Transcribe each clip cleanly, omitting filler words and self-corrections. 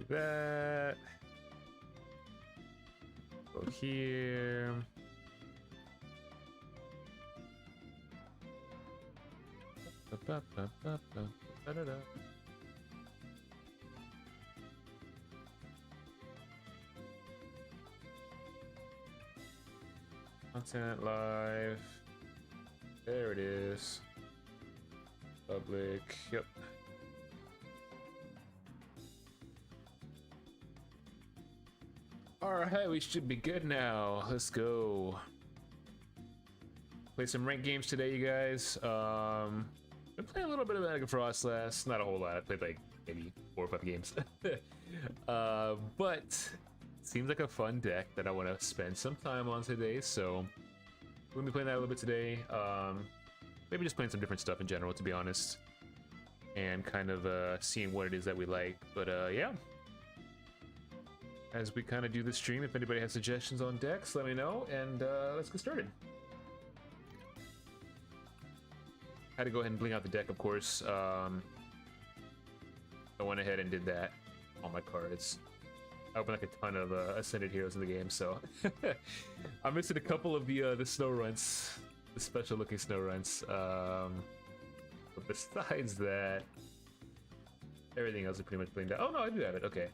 that. Go here. Da-da-da. Content live. There it is. Public. Yep. Alright, we should be good now. Let's go. Play some ranked games today, you guys. Been playing a little bit of Froslass. Not a whole lot. I played like maybe 4 or 5 games. But seems like a fun deck that I want to spend some time on today. So we're gonna be playing that a little bit today. Maybe just playing some different stuff in general, to be honest, and kind of seeing what it is that we like. But yeah. As we kind of do the stream, if anybody has suggestions on decks, let me know, and let's get started. Had to go ahead and bling out the deck, of course. I went ahead and did that on my cards. I opened like a ton of Ascended Heroes in the game, so I'm missing a couple of the snow runs, the special looking snow runs. But besides that, everything else is pretty much blinged out. Oh no, I do have it. Okay.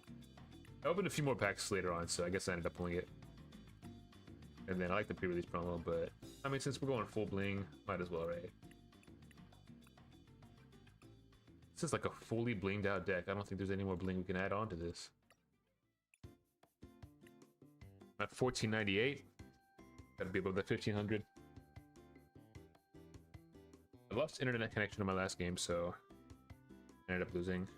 I opened a few more packs later on, so I guess I ended up pulling it. And then I like the pre-release promo, but I mean, since we're going full bling, might as well, right? This is like a fully blinged out deck. I don't think there's any more bling we can add on to this. At 1498, gotta be above the 1500. I lost internet connection in my last game, so I ended up losing.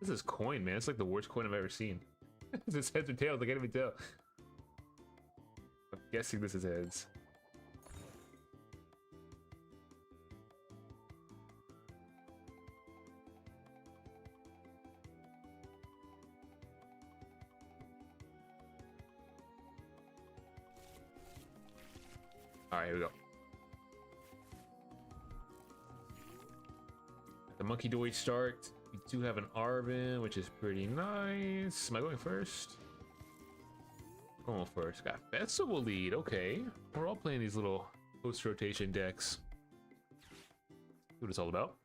This is coin, man. It's like the worst coin I've ever seen. Is this heads or tails? I can't even tell. I'm guessing this is heads. Alright, here we go. The Monkey Dory start. We do have an Arvin, which is pretty nice. Am I going first? Going first. Got Festival lead. Okay. We're all playing these little post-rotation decks. See what it's all about.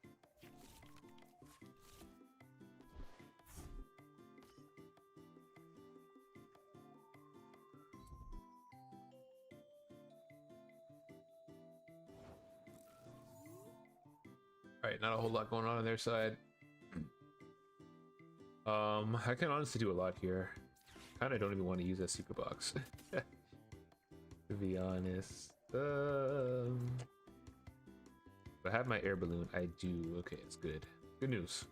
Alright, not a whole lot going on their side. I can honestly do a lot here. Kinda don't even want to use that secret box. To be honest. I have my air balloon. I do. Okay, it's good. Good news.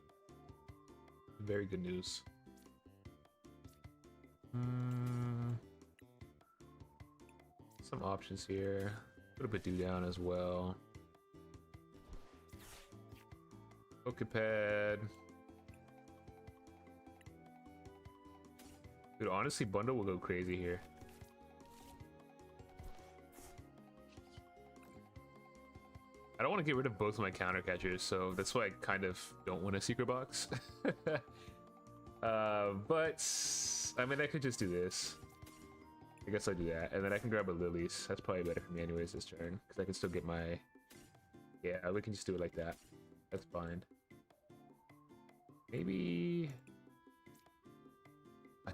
Very good news. Some options here. A little bit do down as well. Pokepad. Dude, honestly, Bundle will go crazy here. I don't want to get rid of both of my counter catchers, so that's why I kind of don't want a secret box. But I mean, I could just do this. I guess I'll do that, and then I can grab a Lilies. That's probably better for me anyways this turn, because I can still get my... Yeah, we can just do it like that. That's fine. Maybe...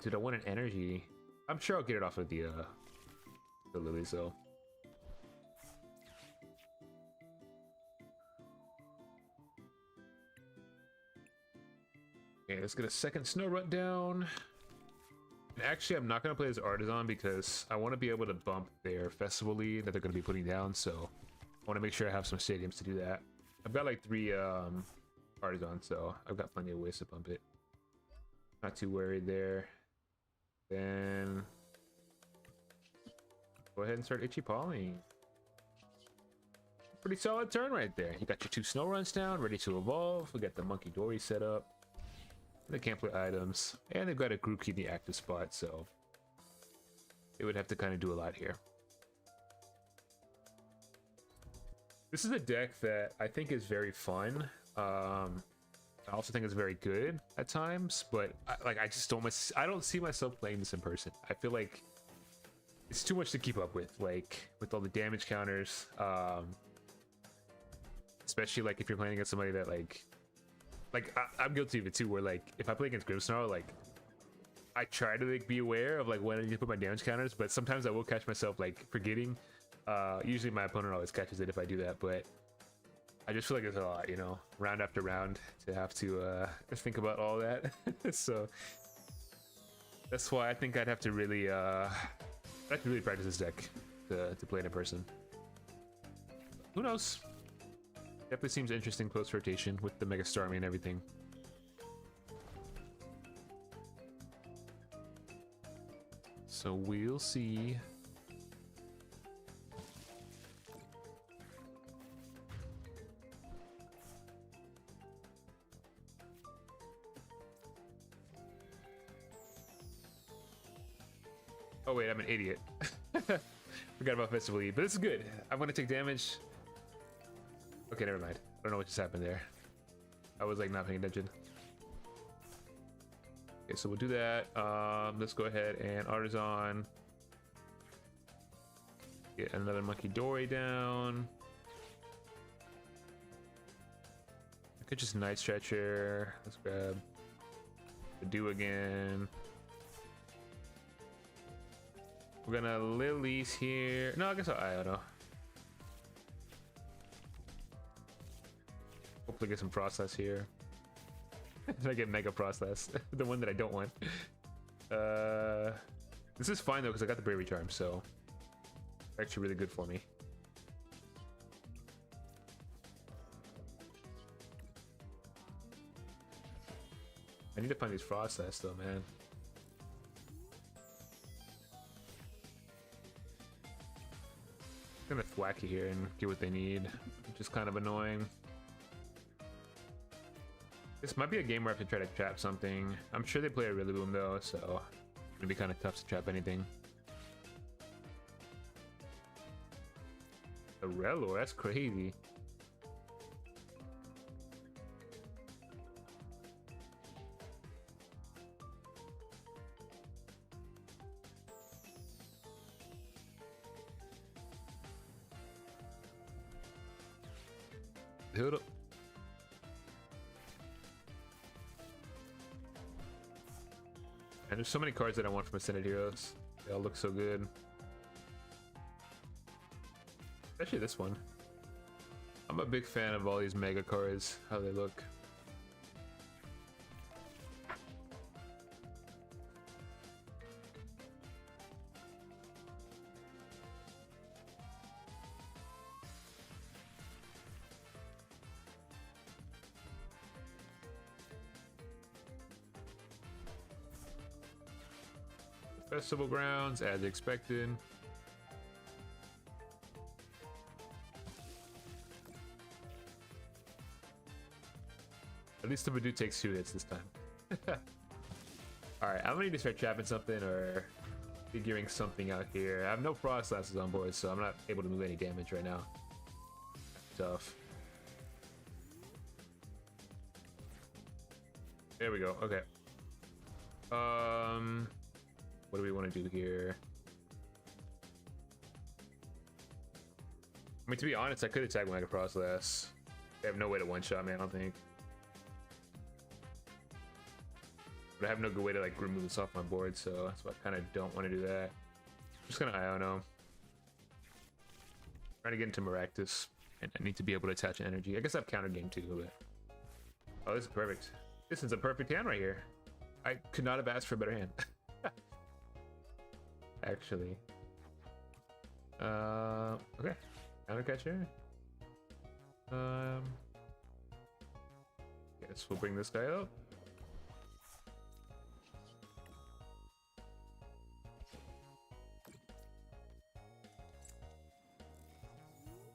Dude, I want an energy. I'm sure I'll get it off of the Lilies, though. Okay, let's get a second snow rut down. And actually, I'm not going to play as Artisan because I want to be able to bump their festival lead that they're going to be putting down, so I want to make sure I have some stadiums to do that. I've got like 3 Artisan, so I've got plenty of ways to bump it. Not too worried there. Then go ahead and start Itchy Pawing. Pretty solid turn right there. You got your 2 snow runs down, ready to evolve. We got the Monkey Dory set up. They can't play items, and they've got a group key in the active spot, so they would have to kind of do a lot here. This is a deck that I think is very fun, I also think it's very good at times, but I just I don't see myself playing this in person. I feel like it's too much to keep up with, like with all the damage counters, especially like if you're playing against somebody that I'm guilty of it too, where like if I play against Grimmsnarl, like I try to like be aware of like when I need to put my damage counters, but sometimes I will catch myself like forgetting. Usually my opponent always catches it if I do that, but I just feel like it's a lot, you know, round after round to have to think about all that. So that's why I think I'd have to really practice this deck to play it in person. Who knows? Definitely seems interesting post rotation with the Mega Starmie and everything. So we'll see. Oh wait, I'm an idiot. Forgot about Festival Eve, but this is good. I'm gonna take damage. Okay, never mind. I don't know what just happened there. I was like not paying attention. Okay, so we'll do that. Let's go ahead and Artisan. Get another Monkey Dory down. I could just Night Stretcher. Let's grab the Do again. We're gonna Lilies here. No, I guess I don't know. Hopefully get some Froslass here. Did I get Mega Froslass? The one that I don't want. This is fine though because I got the Bravery Charm, so actually really good for me. I need to find these Froslass though, man. I'm gonna thwack you here and get what they need, which is kind of annoying. This might be a game where I have to try to trap something. I'm sure they play a Rillaboom though, so it's gonna be kind of tough to trap anything. A Rellor, that's crazy. Hold up. And there's so many cards that I want from Ascended Heroes. They all look so good. Especially this one. I'm a big fan of all these mega cards, how they look. Festival Grounds, as expected. At least the Badoo takes 2 hits this time. Alright, I'm gonna need to start trapping something or figuring something out here. I have no Froslasses on board, so I'm not able to move any damage right now. Tough. There we go, okay. What do we want to do here? I mean, to be honest, I could attack Mega Froslass. They have no way to one-shot me, I don't think. But I have no good way to like remove this off my board, so that's why I kind of don't want to do that. I'm just gonna Iono. Trying to get into Maractus, and I need to be able to attach an energy. I guess I have counter game too, but oh, this is perfect. This is a perfect hand right here. I could not have asked for a better hand. Actually. Okay. Counter catcher. Guess we'll bring this guy up.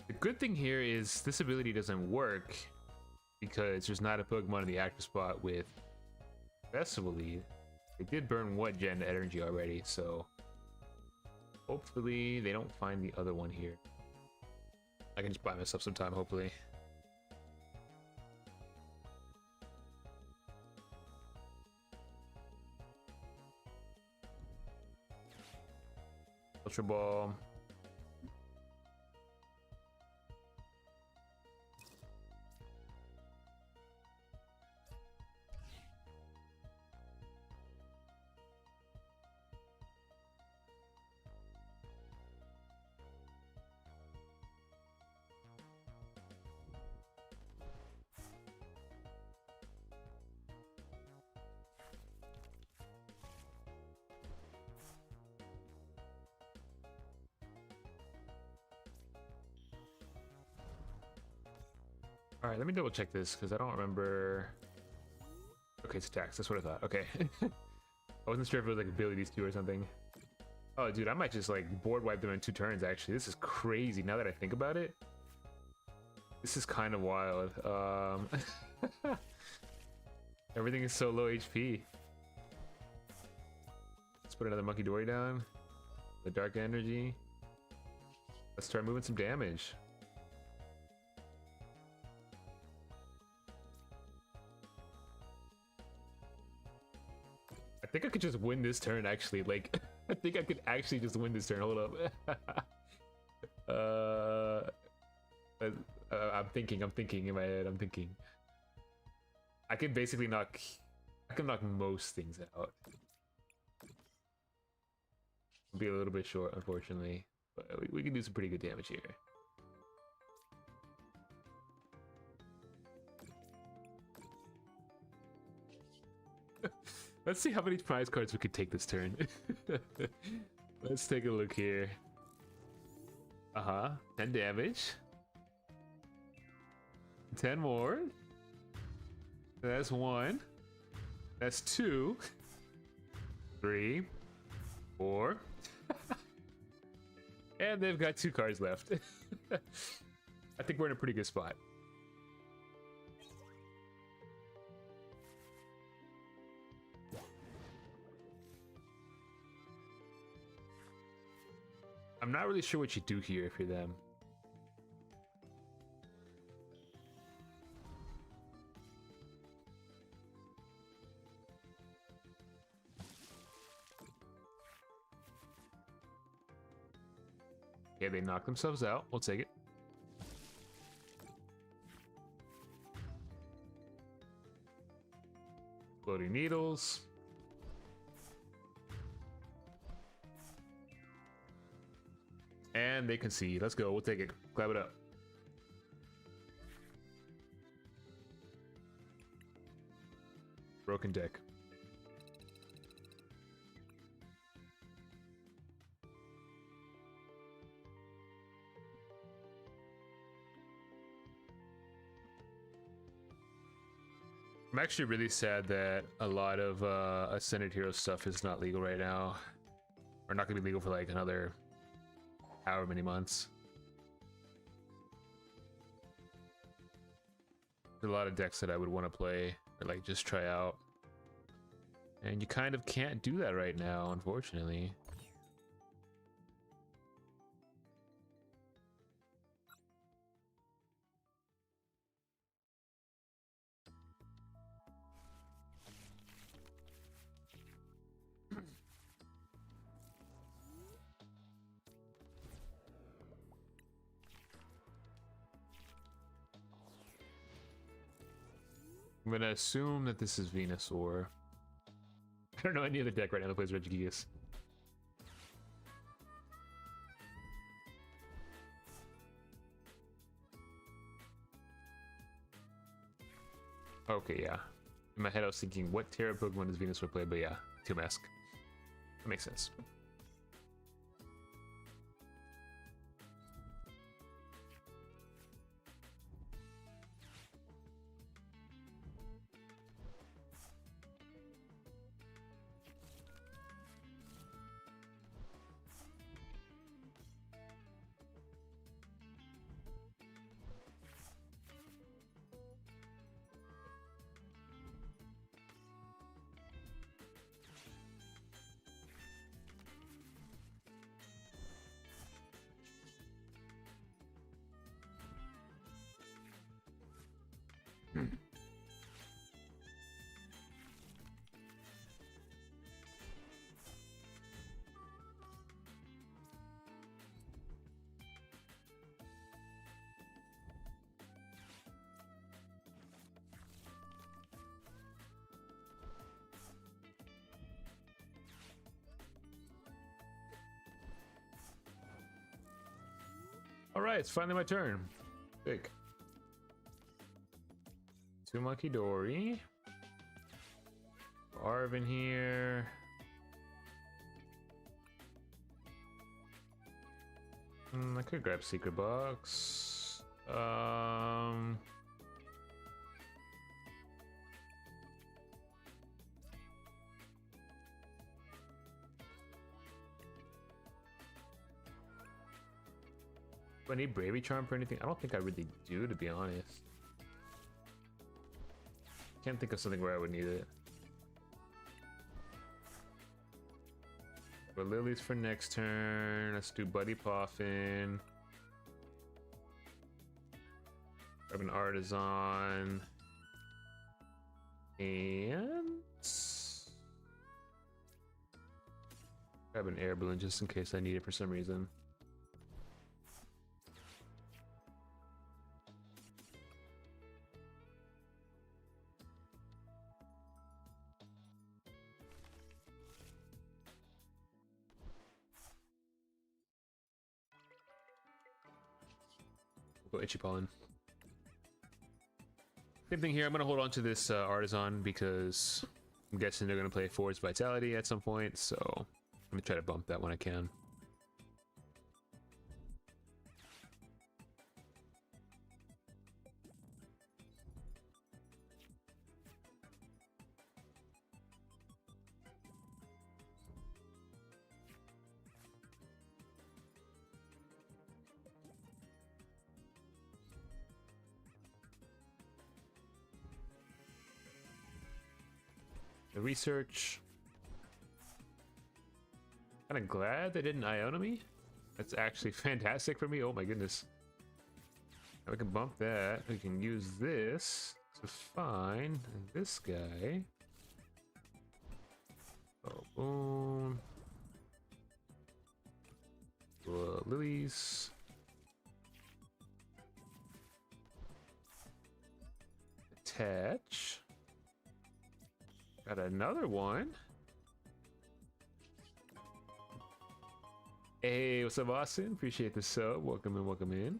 The good thing here is this ability doesn't work because there's not a Pokemon in the active spot with Festival Lead. They did burn what gen energy already, so hopefully they don't find the other one here. I can just buy myself some time, hopefully. Ultra Ball. All right, let me double check this because I don't remember. Okay, it's attacks. That's what I thought. Okay. I wasn't sure if it was like abilities too or something. Oh, dude, I might just like board wipe them in 2 turns, actually. This is crazy now that I think about it. This is kind of wild. Everything is so low HP. Let's put another Monkey Dory down. The Dark Energy. Let's start moving some damage. I think I could just win this turn, actually. Like, I think I could actually just win this turn. Hold up. I'm thinking in my head. I'm thinking. I can basically knock. I can knock most things out. I'll be a little bit short, unfortunately, but we can do some pretty good damage here. Let's see how many prize cards we could take this turn. Let's take a look here. 10 damage. 10 more. That's 1. That's 2. 3. 4. And they've got 2 cards left. I think we're in a pretty good spot. I'm not really sure what you do here if you're them. Yeah, they knock themselves out. We'll take it. Floating needles. And they concede. Let's go. We'll take it. Clap it up. Broken deck. I'm actually really sad that a lot of Ascended Hero stuff is not legal right now. Or not gonna be legal for like another however many months. There's a lot of decks that I would want to play or like just try out. And you kind of can't do that right now, unfortunately. I'm gonna assume that this is Venusaur. I don't know any other deck right now that plays Regigigas. Okay, yeah. In my head I was thinking, what Terra Pokemon does Venusaur play? But yeah, Two-Mask. That makes sense. right, it's finally my turn. Big. 2 Monkey Dory. Arvin here. I could grab Secret Box. Do I need Bravery Charm for anything? I don't think I really do, to be honest. Can't think of something where I would need it. But Lilies for next turn. Let's do Buddy Poffin. Grab an Artisan. And grab an Air Balloon just in case I need it for some reason. Go Itchy Pollen. Same thing here. I'm going to hold on to this Artisan because I'm guessing they're going to play Force Vitality at some point. So I'm going to try to bump that when I can. The research. Kind of glad they didn't Iona me. That's actually fantastic for me. Oh my goodness. Now we can bump that. We can use this to find this guy. Oh, boom. Lilies. Attach. Got another one. Hey, what's up, Austin? Appreciate the sub. Welcome in, welcome in.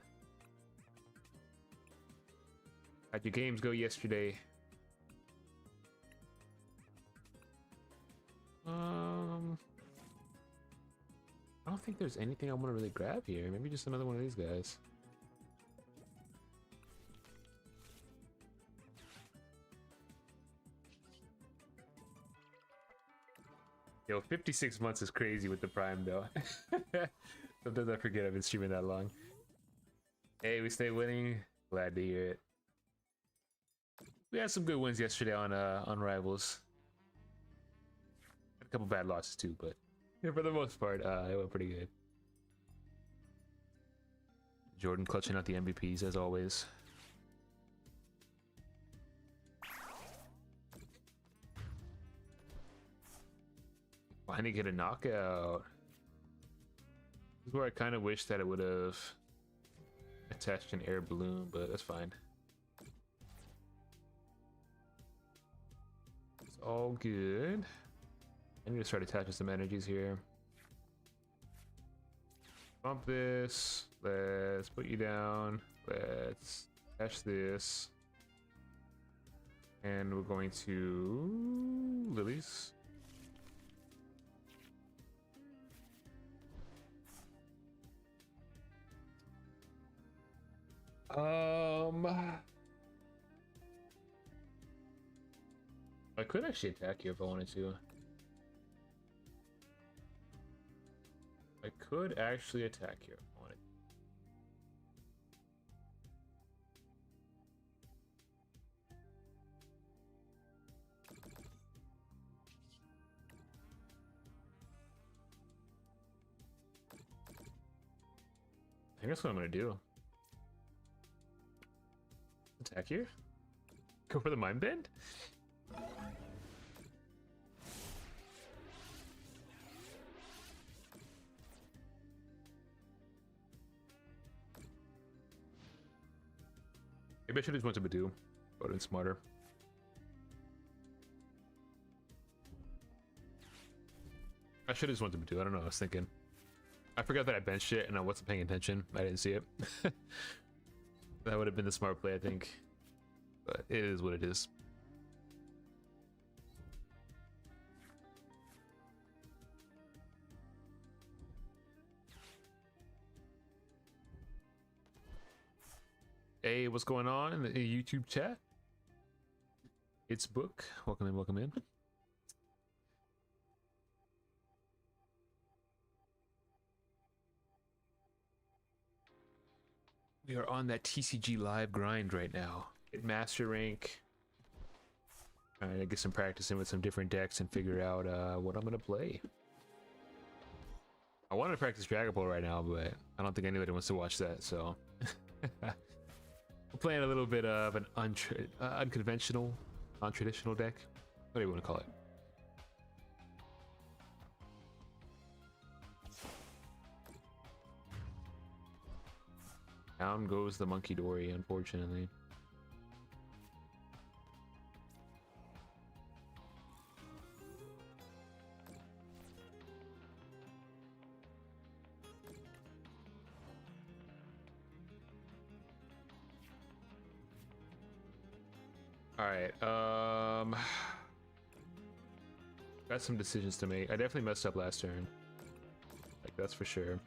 How'd your games go yesterday? I don't think there's anything I want to really grab here. Maybe just another one of these guys. Yo, 56 months is crazy with the Prime, though. Sometimes I forget I've been streaming that long. Hey, we stay winning. Glad to hear it. We had some good wins yesterday on Rivals. Had a couple bad losses too, but yeah, for the most part, it went pretty good. Jordan clutching out the MVPs as always. Finally get a knockout. This is where I kind of wish that it would have attached an air balloon, but that's fine. It's all good. I need to start attaching some energies here. Bump this. Let's put you down. Let's attach this. And we're going to Lilies. I could actually attack here if I wanted to. I could actually attack here if I wanted. I think that's what I'm gonna do. Attack here? Go for the Mind Bend? Maybe I should have just went to Badu. Would have been smarter. I should have just went to Badu. I don't know. I was thinking. I forgot that I benched it and I wasn't paying attention. I didn't see it. That would have been the smart play, I think. But it is what it is. Hey, what's going on in the YouTube chat? It's Book. Welcome in, welcome in. We are on that TCG live grind right now. Get master rank. Trying to get some practice in with some different decks and figure out what I'm gonna play. I want to practice Dragon Ball right now, but I don't think anybody wants to watch that, so. We're playing a little bit of an unconventional, non-traditional deck. What do you want to call it? Down goes the Monkey Dory, unfortunately. All right, got some decisions to make. I definitely messed up last turn. Like, that's for sure.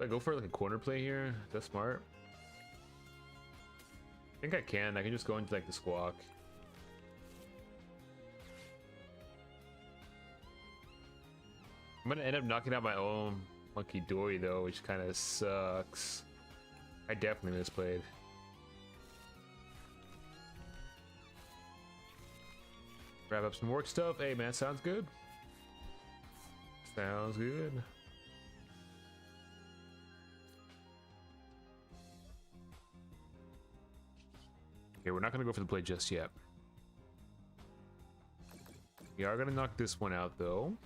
I go for like a corner play here. That's smart. I think I can. I can just go into like the squawk. I'm gonna end up knocking out my own Monkey Dory though, which kind of sucks. I definitely misplayed. Wrap up some work stuff. Hey man, sounds good. Sounds good. Okay, we're not gonna go for the play just yet. We are gonna knock this one out though.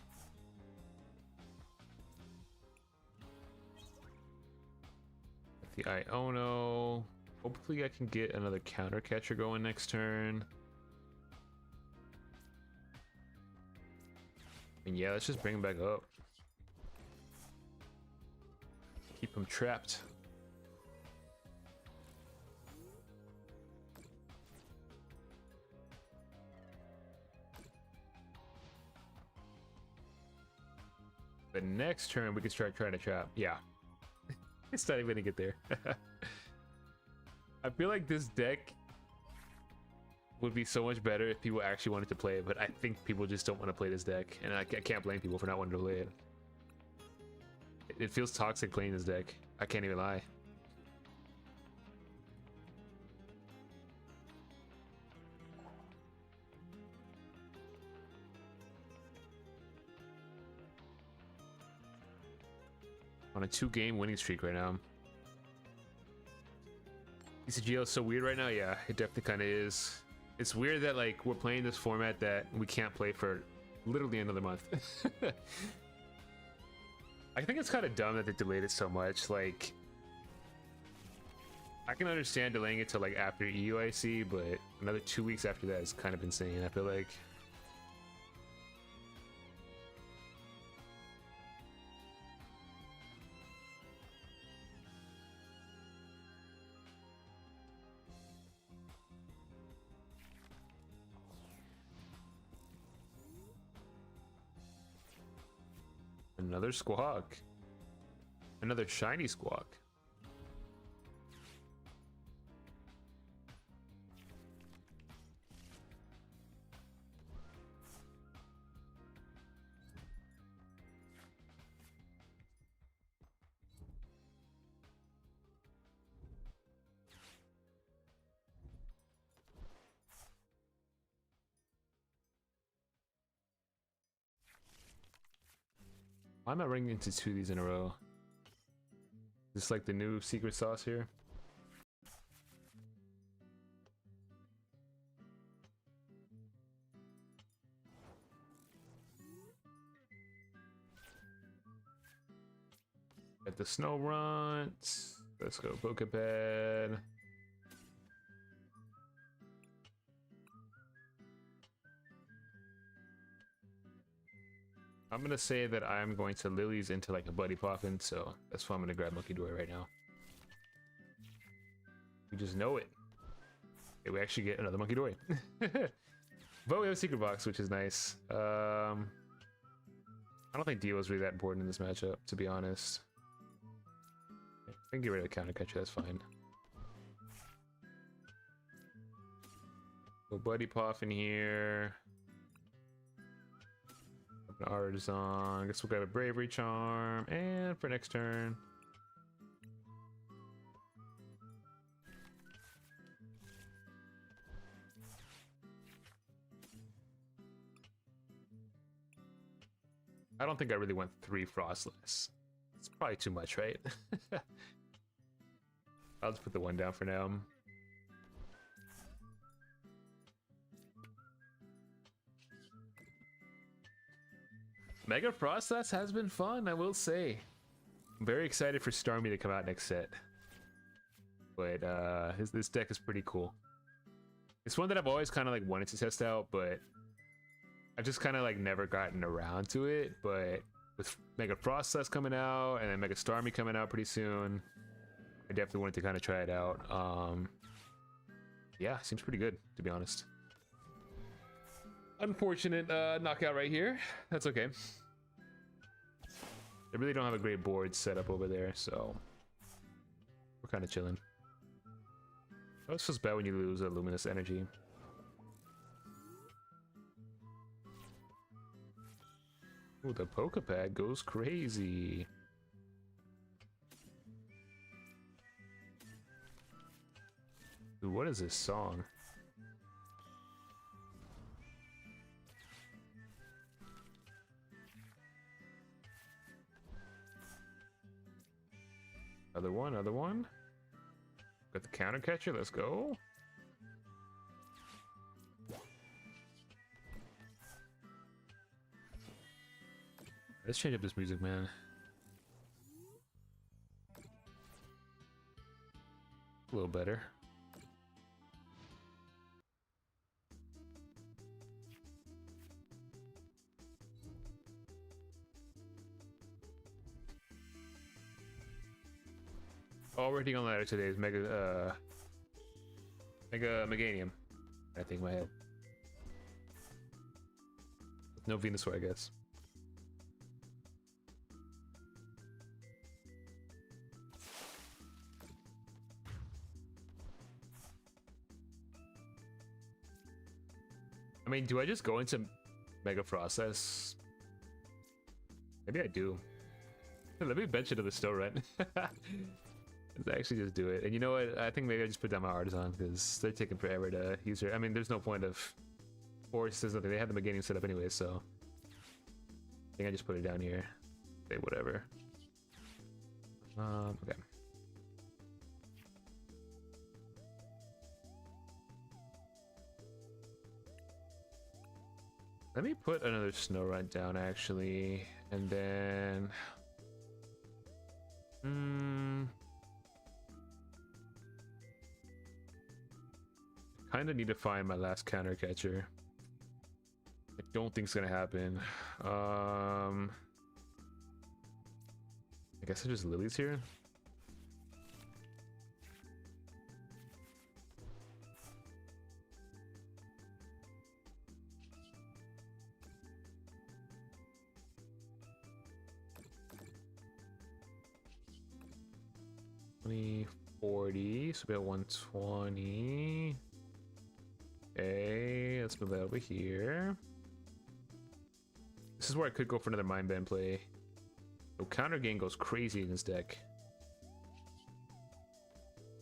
The Iono. Hopefully I can get another counter catcher going next turn. And yeah, let's just bring him back up. Keep him trapped. The next turn we can start trying to trap. Yeah. It's not even gonna get there. I feel like this deck would be so much better if people actually wanted to play it, but I think people just don't want to play this deck, and I can't blame people for not wanting to play it. It feels toxic playing this deck. I can't even lie. On a 2-game winning streak right now. TCG is so weird right now. Yeah, it definitely kind of is. It's weird that like we're playing this format that we can't play for literally another month. I think it's kind of dumb that they delayed it so much. Like, I can understand delaying it to like after EUIC, but another 2 weeks after that is kind of insane, I feel like. Another squawk. Another shiny squawk. Why am I running into 2 of these in a row? Is this like the new secret sauce here? At the snow runt. Let's go Pokepad. I'm gonna say that I'm going to Lilies into like a Buddy Poffin, so that's why I'm gonna grab Monkey Dory right now. We just know it. Okay, we actually get another Monkey Dory. But we have a secret box, which is nice. I don't think Dio is really that important in this matchup, to be honest. I can get rid of the counter catcher, that's fine. Go Buddy Poff in here. An Artisan. I guess we'll grab a Bravery Charm. And for next turn. I don't think I really want 3 Froslass. It's probably too much, right? I'll just put the 1 down for now. Mega Froslass has been fun, I will say. I'm very excited for Starmie to come out next set. But this deck is pretty cool. It's one that I've always kind of like wanted to test out, but I've just kind of like never gotten around to it. But with Mega Froslass coming out and then Mega Starmie coming out pretty soon, I definitely wanted to kind of try it out. Yeah, seems pretty good, to be honest. Unfortunate knockout right here. That's okay. They really don't have a great board set up over there, so we're kind of chilling. Oh, it's just bad when you lose a Luminous Energy. Ooh, the Pokepad goes crazy. Dude, what is this song? Other one, other one. Got the counter catcher, let's go. Let's change up this music, man. A little better. All we're hitting on ladder today is Meganium. I think in my head. No Venusaur, I guess. I mean, do I just go into Mega Froslass? Maybe I do. Let me bench it to the Stow Rent. Let's actually just do it. And you know what? I think maybe I just put down my Artisan because they're taking forever to use her. I mean, there's no point of force. There's nothing. They had the beginning set up anyway, so I think I just put it down here. Say whatever. Okay. Let me put another Snorunt down actually, and then kind of need to find my last counter catcher. I don't think it's gonna happen. I guess I just Lilies here. $20, so about 120. Okay, let's move that over here. This is where I could go for another Mind Bend play. So counter gain goes crazy in this deck.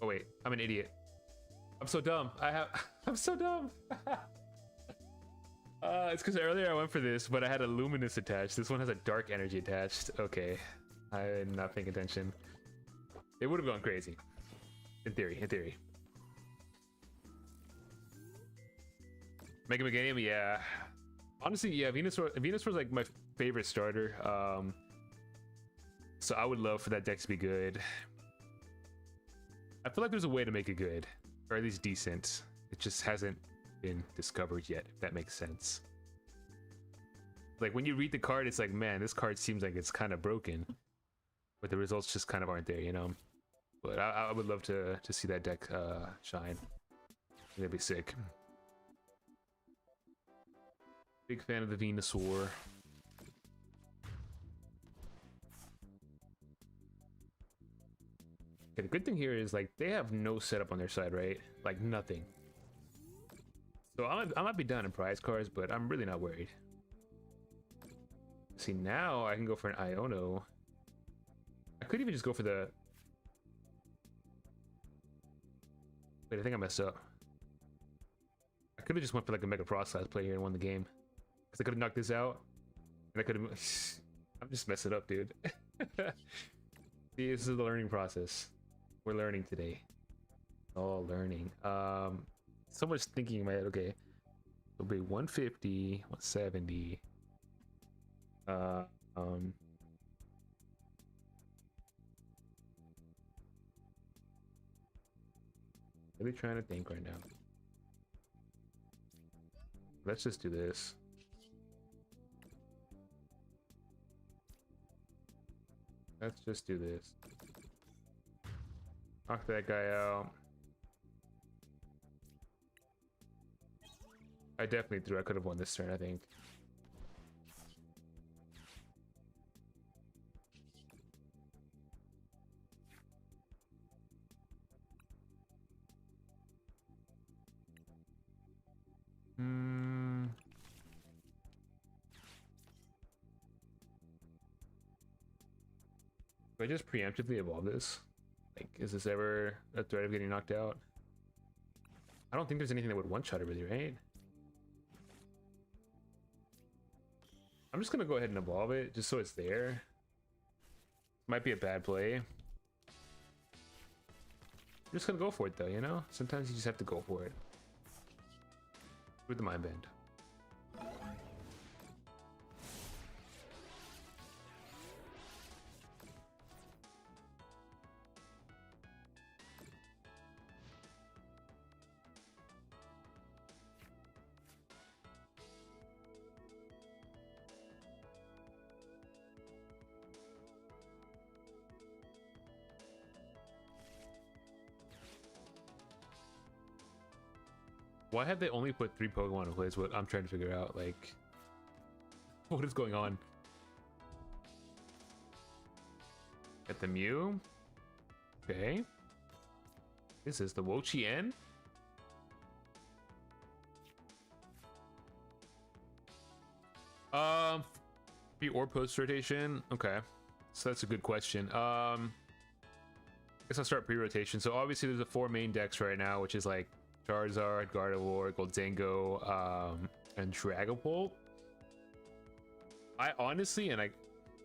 Oh wait, I'm an idiot. I'm so dumb. I'm so dumb. It's because earlier I went for this, but I had a Luminous attached. This one has a Dark Energy attached. Okay, I'm not paying attention. It would have gone crazy. In theory, in theory. Mega Meganium, yeah. Honestly, yeah, Venusaur's like my favorite starter. So I would love for that deck to be good. I feel like there's a way to make it good, or at least decent. It just hasn't been discovered yet, if that makes sense. Like when you read the card, it's like, man, this card seems like it's kind of broken, but the results just kind of aren't there, you know. But I would love to see that deck shine. That'd be sick. Big fan of the Venusaur. Okay, the good thing here is like they have no setup on their side, right? Like nothing. So I might be down in prize cards, but I'm really not worried. See, now I can go for an Iono. I could even just go for the... Wait, I think I messed up. I could have just went for like a Mega Froslass play here and won the game. Because I could have knocked this out. And I could have... I'm just messing up, dude. See, this is the learning process. We're learning today. All learning. So much thinking in my head. Okay. It'll be 150, 170. Really trying to think right now. Let's just do this. Let's just do this. Knock that guy out. I definitely threw. I could have won this turn, I think. Do I just preemptively evolve this? Like, is this ever a threat of getting knocked out? I don't think there's anything that would one-shot it really, right? I'm just gonna go ahead and evolve it, just so it's there. Might be a bad play. I'm just gonna go for it though, you know? Sometimes you just have to go for it. With the Mind Bend. Why have they only put 3 Pokemon in place? What I'm trying to figure out, like, what is going on? Get the Mew. Okay. This is the Wo-Chien. Pre or post rotation. Okay, so that's a good question. I guess I'll start pre-rotation. So obviously there's the 4 main decks right now, which is like Charizard, Gardevoir, Goldengo, and Dragapult. I honestly, and I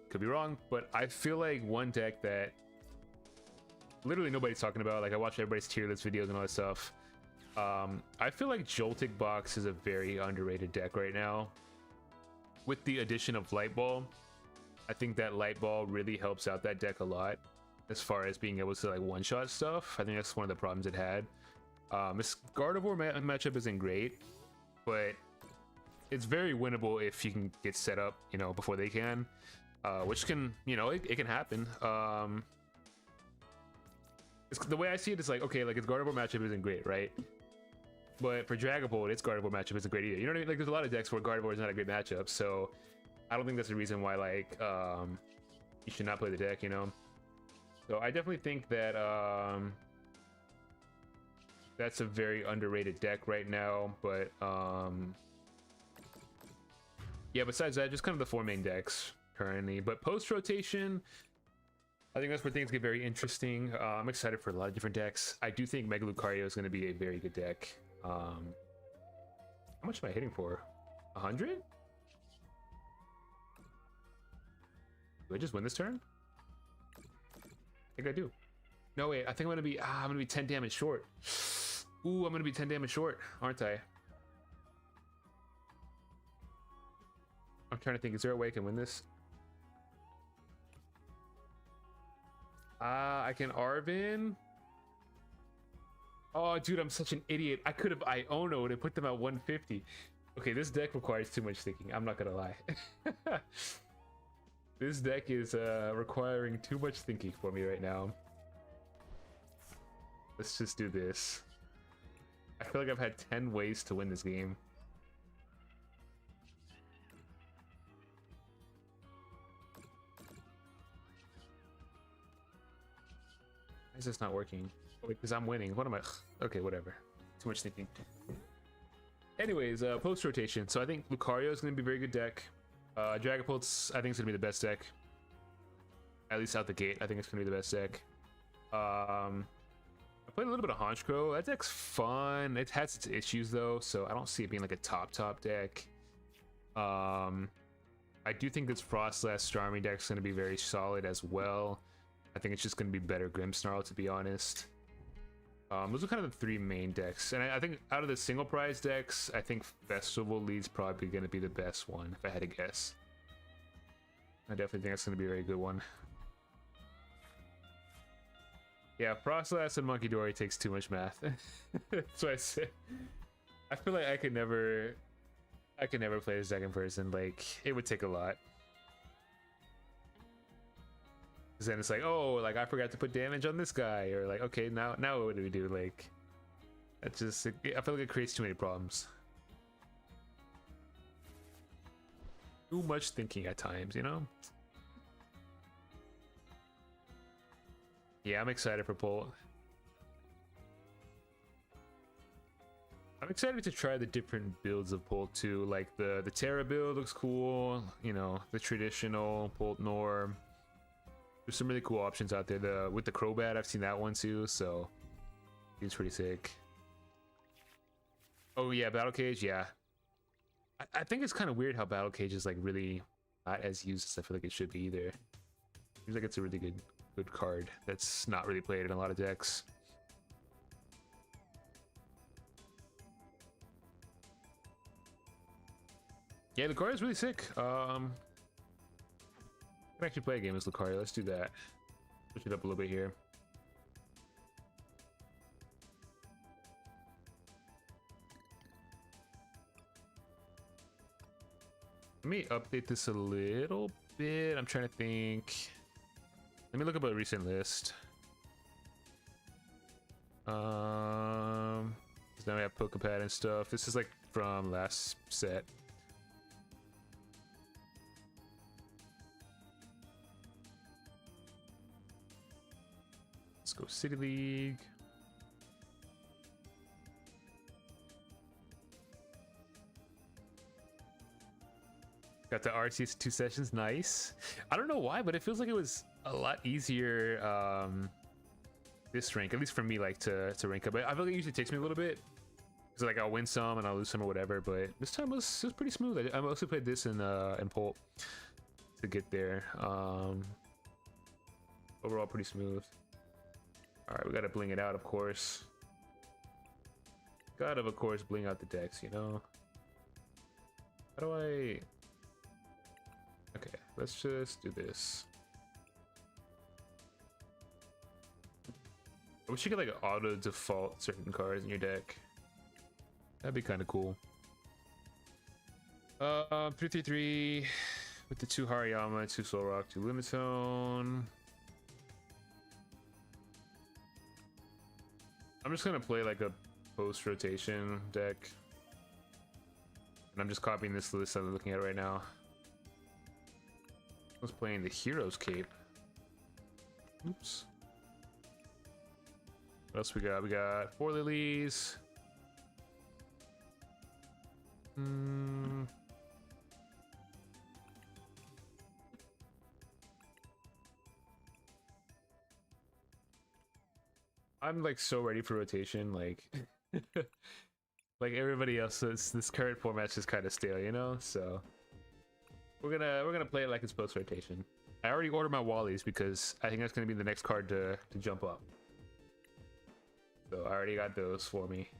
could be wrong, but I feel like one deck that literally nobody's talking about, like I watch everybody's tier list videos and all that stuff. I feel like Joltik Box is a very underrated deck right now. With the addition of Light Ball, I think that Light Ball really helps out that deck a lot as far as being able to like one-shot stuff. I think that's one of the problems it had. This Gardevoir matchup isn't great, but it's very winnable if you can get set up, you know, before they can, which can, you know, it can happen. The way I see it is like, okay, like its Gardevoir matchup isn't great, right? But for Dragapult, its Gardevoir matchup isn't great either. You know what I mean? Like there's a lot of decks where Gardevoir is not a great matchup, so I don't think that's the reason why like you should not play the deck, you know? So I definitely think that that's a very underrated deck right now, but yeah, besides that, just kind of the 4 main decks currently. But post rotation, I think that's where things get very interesting. I'm excited for a lot of different decks. I do think Mega Lucario is going to be a very good deck. How much am I hitting for? 100? Do I just win this turn? I think I do. No, wait, I think I'm gonna be 10 damage short. Ooh, I'm gonna be 10 damage short, aren't I? I'm trying to think, is there a way I can win this? I can Arvin. Oh, dude, I'm such an idiot. I could have Iono'd and put them at 150. Okay, this deck requires too much thinking. I'm not gonna lie. This deck is requiring too much thinking for me right now. Let's just do this. I feel like I've had 10 ways to win this game. Why is this not working? Oh, wait, because I'm winning. What am I? Okay, whatever. Too much thinking. Anyways, post rotation. So I think Lucario is going to be a very good deck. Dragapult's, I think, it's going to be the best deck. At least out the gate, I think it's going to be the best deck. I played a little bit of Honchkrow. That deck's fun. It has its issues, though, so I don't see it being like a top deck. I do think this Froslass Starmie deck's going to be very solid as well. I think it's just going to be better Grimmsnarl, to be honest. Those are kind of the three main decks, and I think out of the single prize decks, I think Festival Lead's probably going to be the best one, if I had to guess. I definitely think that's going to be a very good one. Yeah, Froslass and Monkey Dory takes too much math. That's what I say. I feel like I could never play this deck in person. Like, it would take a lot. Because then it's like, oh, like I forgot to put damage on this guy, or like, okay, now what do we do? Like, that's just, I feel like it creates too many problems. Too much thinking at times, you know? Yeah, I'm excited for Polt. I'm excited to try the different builds of Polt too. Like the Terra build looks cool, you know, the traditional Polt Norm. There's some really cool options out there. With the Crobat, I've seen that one too, so it's pretty sick. Oh yeah, Battle Cage, yeah. I think it's kind of weird how Battle Cage is like really not as used as I feel like it should be either. Seems like it's a really good card that's not really played in a lot of decks. Yeah, Lucario is really sick. I can actually play a game as Lucario. Let's do that. Switch it up a little bit here. Let me update this a little bit. I'm trying to think. Let me look up a recent list. Now we have Pokepad and stuff. This is like from last set. Let's go City League. Got the RCS 2 sessions, nice. I don't know why, but it feels like it was a lot easier this rank, at least for me, like to rank up. I feel like it usually takes me a little bit, because like I'll win some and I'll lose some or whatever, but this time it was pretty smooth. I mostly played this in Polt to get there. Overall pretty smooth. All right, we gotta bling it out, of course. Gotta, of course, bling out the decks, you know. How do I? Okay, let's just do this. I wish you could like auto default certain cards in your deck. That'd be kind of cool. 3/3 with the 2 Hariyama, 2 Solrock, 2 Limitone. I'm just gonna play like a post rotation deck, and I'm just copying this list that I'm looking at right now. I was playing the Hero's Cape. Oops. What else we got? We got 4 Lilies. I'm like so ready for rotation, like like everybody else. So this current format's just kind of stale, you know. So we're gonna play it like it's post rotation. I already ordered my Wallies because I think that's gonna be the next card to jump up. So I already got those for me.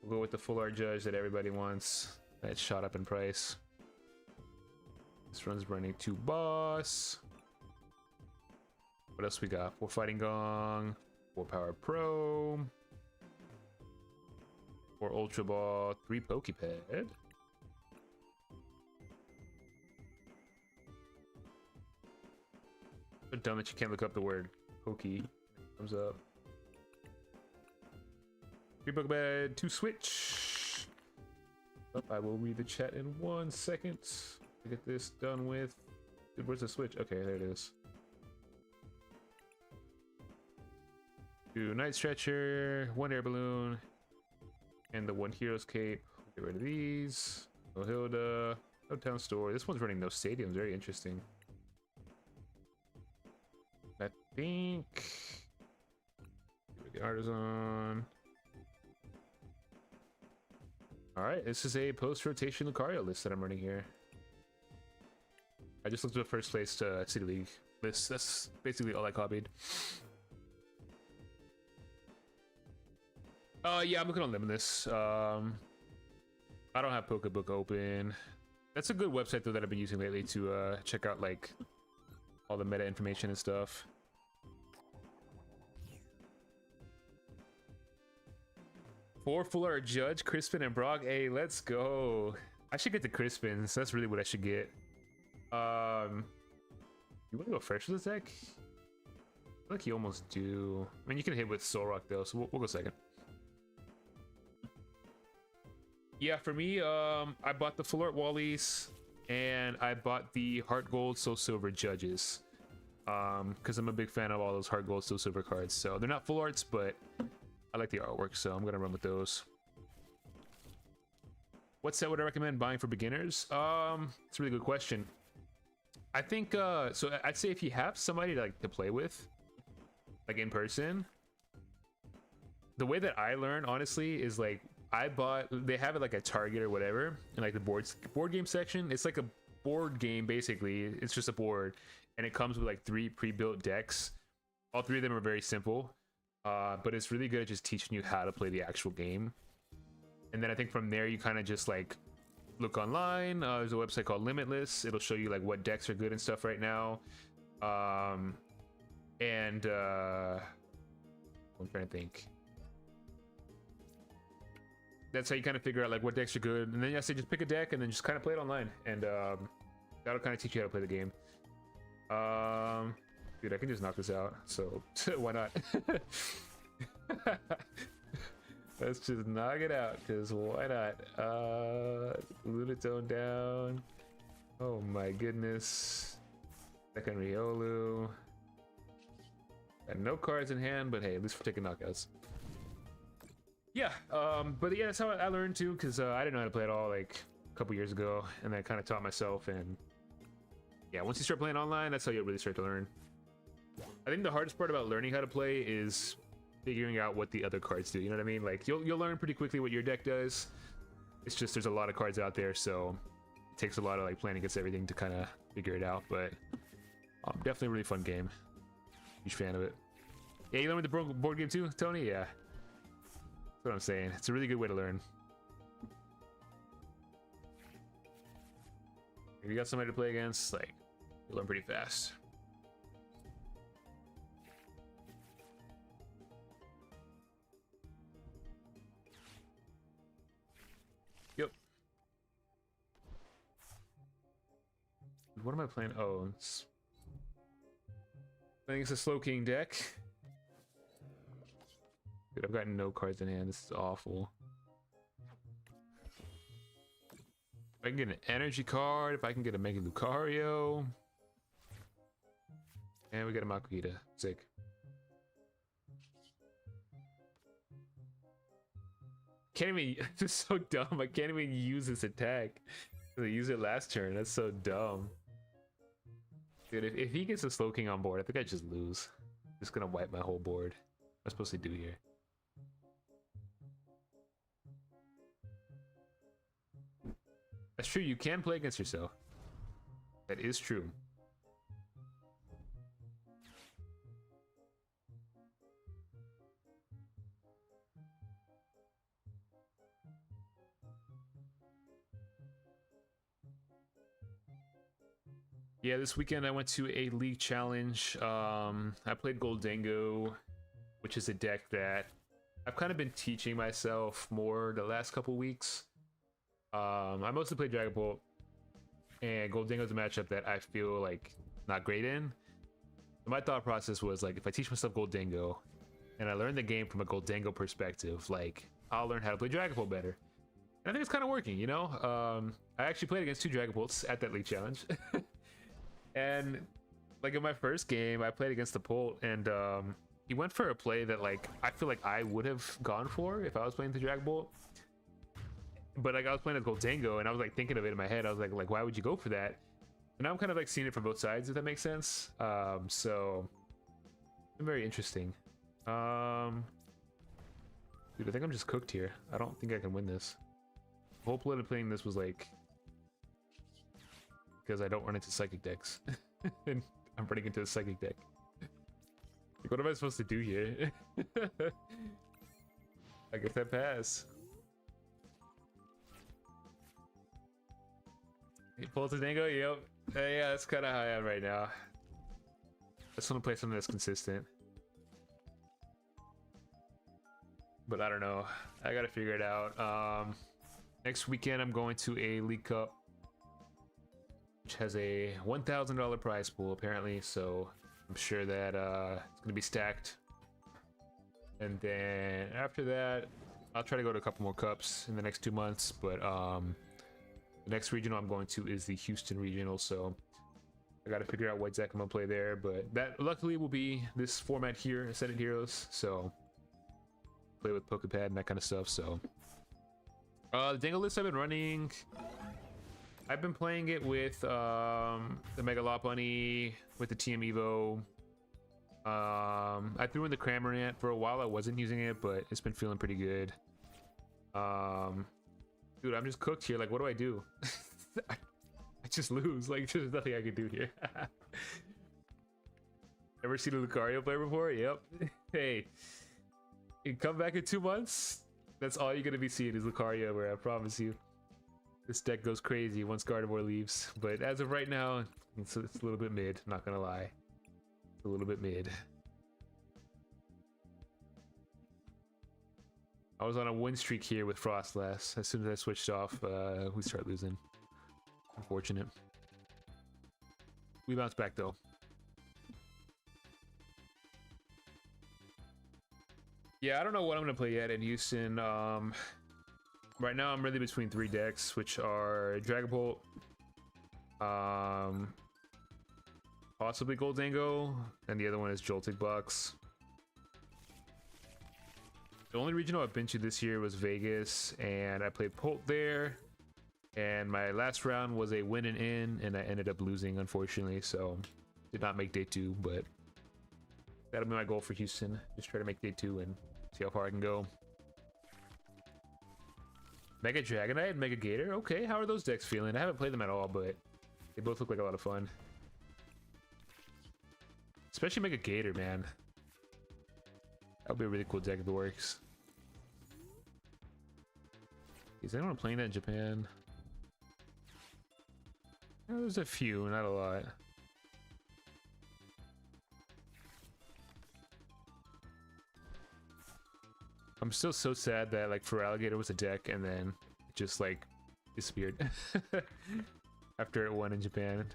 We'll go with the full art judge that everybody wants. That shot up in price. This run's running 2 boss. What else we got? 4 fighting gong. 4 power pro. 4 more Ultra Ball, 3 Pokepad. So dumb that you can't look up the word Pokey. Comes up. 3 Pokeball, 2 Switch. Oh, I will read the chat in 1 second to get this done with. Dude, where's the Switch? Okay, there it is. 2 Night Stretcher, 1 Air Balloon, and the 1 Hero's Cape. Get rid of these. No Hilda, no Town Store. This one's running no stadiums. Very interesting. I think. Get rid of the Artisan. Alright, this is a post-rotation Lucario list that I'm running here. I just looked at the first place City League list. That's basically all I copied. Yeah, I'm looking on Limitless. I don't have Pokebook open. That's a good website though that I've been using lately to check out like all the meta information and stuff. Four full art Judge, Crispin, and Brock. Hey, let's go. I should get the Crispins. That's really what I should get. You want to go first with the deck? I feel like you almost do. I mean, you can hit with Soul Rock though, so we'll go second. Yeah, for me, I bought the full art Wallies, and I bought the Heart Gold, Soul Silver Judges, because I'm a big fan of all those Heart Gold, Soul Silver cards. So they're not full arts, but I like the artwork, so I'm gonna run with those. What set would I recommend buying for beginners? It's a really good question. I think so. I'd say if you have somebody to play with, like in person. The way that I learn, honestly, is like they have it like a Target or whatever, and like the board game section. It's like a board game basically. It's just a board, and it comes with like 3 pre-built decks. All 3 of them are very simple. But it's really good at just teaching you how to play the actual game. And then I think from there you kind of just like look online. There's a website called Limitless. It'll show you like what decks are good and stuff right now. I'm trying to think. That's how you kind of figure out like what decks are good. And then I say just pick a deck and then just kind of play it online, and that'll kind of teach you how to play the game. Dude, I can just knock this out, so why not? Let's just knock it out, because why not? Lunatone down. Oh my goodness. Second Riolu. Got no cards in hand, but hey, at least we're taking knockouts. Yeah, but yeah, that's how I learned too, because I didn't know how to play at all like a couple years ago, and I kind of taught myself. And yeah, once you start playing online, that's how you really start to learn. I think the hardest part about learning how to play is figuring out what the other cards do. You know what I mean? Like you'll learn pretty quickly what your deck does. It's just there's a lot of cards out there, so it takes a lot of like planning against everything to kind of figure it out. But definitely a really fun game. Huge fan of it. Yeah, you learned the board game too, Tony? Yeah. That's what I'm saying. It's a really good way to learn. If you got somebody to play against, like, you learn pretty fast. Yep. What am I playing? Oh, I think it's a Slow King deck. Dude, I've got no cards in hand. This is awful. If I can get an energy card, if I can get a Mega Lucario. And we got a Makuhita. Sick. Can't even, this is so dumb. I can't even use this attack. I used it last turn. That's so dumb. Dude, if he gets a Slow King on board, I think I just lose. Just gonna wipe my whole board. What am I supposed to do here? That's true, you can play against yourself. That is true. Yeah, this weekend I went to a league challenge. I played Goldango, which is a deck that I've kind of been teaching myself more the last couple weeks. I mostly play Dragon Bolt, and Goldingo's a matchup that I feel like not great in. So my thought process was like, if I teach myself Goldingo, and I learn the game from a Goldingo perspective, like I'll learn how to play Dragon Bolt better. And I think it's kind of working, you know. I actually played against 2 Dragon Bolts at that league challenge, and like in my first game, I played against the Bolt, and he went for a play that like I feel like I would have gone for if I was playing the Dragon Bolt. But like I was playing as Goldingo, and I was like thinking of it in my head. I was like, why would you go for that? And I'm kind of like seeing it from both sides, if that makes sense. So very interesting. Dude, I think I'm just cooked here. I don't think I can win this. The whole point of playing this was like because I don't run into psychic decks, and I'm running into a psychic deck. Like, what am I supposed to do here? I guess I pass. Poltadango, yep. Yeah, that's kind of how I am right now. I just want to play something that's consistent. But I don't know. I gotta figure it out. Next weekend, I'm going to a League Cup, which has a $1,000 prize pool, apparently. So I'm sure that it's gonna be stacked. And then after that, I'll try to go to a couple more cups in the next 2 months. But the next regional I'm going to is the Houston regional, so I gotta figure out what deck I'm gonna play there. But that luckily will be this format here, Ascended Heroes, so play with Pokepad and that kind of stuff. So the Dango list I've been running, I've been playing it with the Mega Lot Bunny, with the TM Evo. I threw in the Cramorant for a while. I wasn't using it, but it's been feeling pretty good. Dude, I'm just cooked here. Like, what do I do? I just lose. Like, there's nothing I can do here. Ever seen a Lucario play before? Yep. Hey, you come back in 2 months, that's all you're gonna be seeing is Lucario, where I promise you. This deck goes crazy once Gardevoir leaves. But as of right now, it's a little bit mid, not gonna lie. It's a little bit mid. I was on a win streak here with Froslass. As soon as I switched off, we start losing. Unfortunate. We bounce back though. Yeah, I don't know what I'm gonna play yet in Houston. Right now I'm really between 3 decks, which are Dragon Bolt, possibly Goldingo, and the other one is Joltik Bucks. The only regional I've been to this year was Vegas, and I played Polt there. And my last round was a win and in, and I ended up losing, unfortunately. So, did not make day 2, but that'll be my goal for Houston. Just try to make day 2 and see how far I can go. Mega Dragonite, Mega Gator. Okay, how are those decks feeling? I haven't played them at all, but they both look like a lot of fun. Especially Mega Gator, man. That would be a really cool deck if it works. Is anyone playing that in Japan? There's a few, not a lot. I'm still so sad that like Feraligatr was a deck and then it just like disappeared after it won in Japan.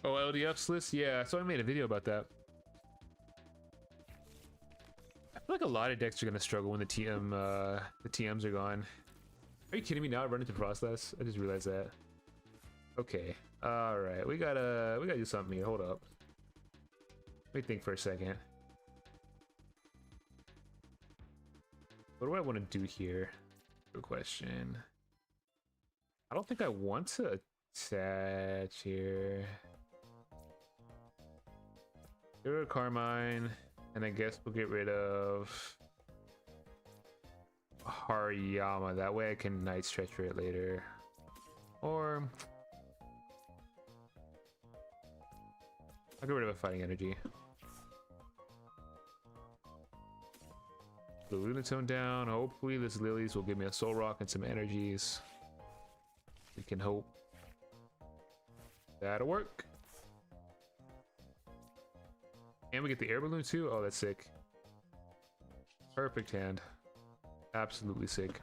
Oh, LDF's list? Yeah, so I made a video about that. I feel like a lot of decks are gonna struggle when the TMs are gone. Are you kidding me now? I run into Froslass? I just realized that. Okay. Alright, we gotta do something here. Hold up. Let me think for a second. What do I want to do here? Good question. I don't think I want to attach here. Get rid of Carmine, and I guess we'll get rid of Hariyama. That way I can Night Stretcher it later. Or I'll get rid of a Fighting Energy. The Lunatone down. Hopefully this Lilies will give me a Soul Rock and some energies. We can hope. That'll work. And we get the Air Balloon too? Oh, that's sick. Perfect hand. Absolutely sick.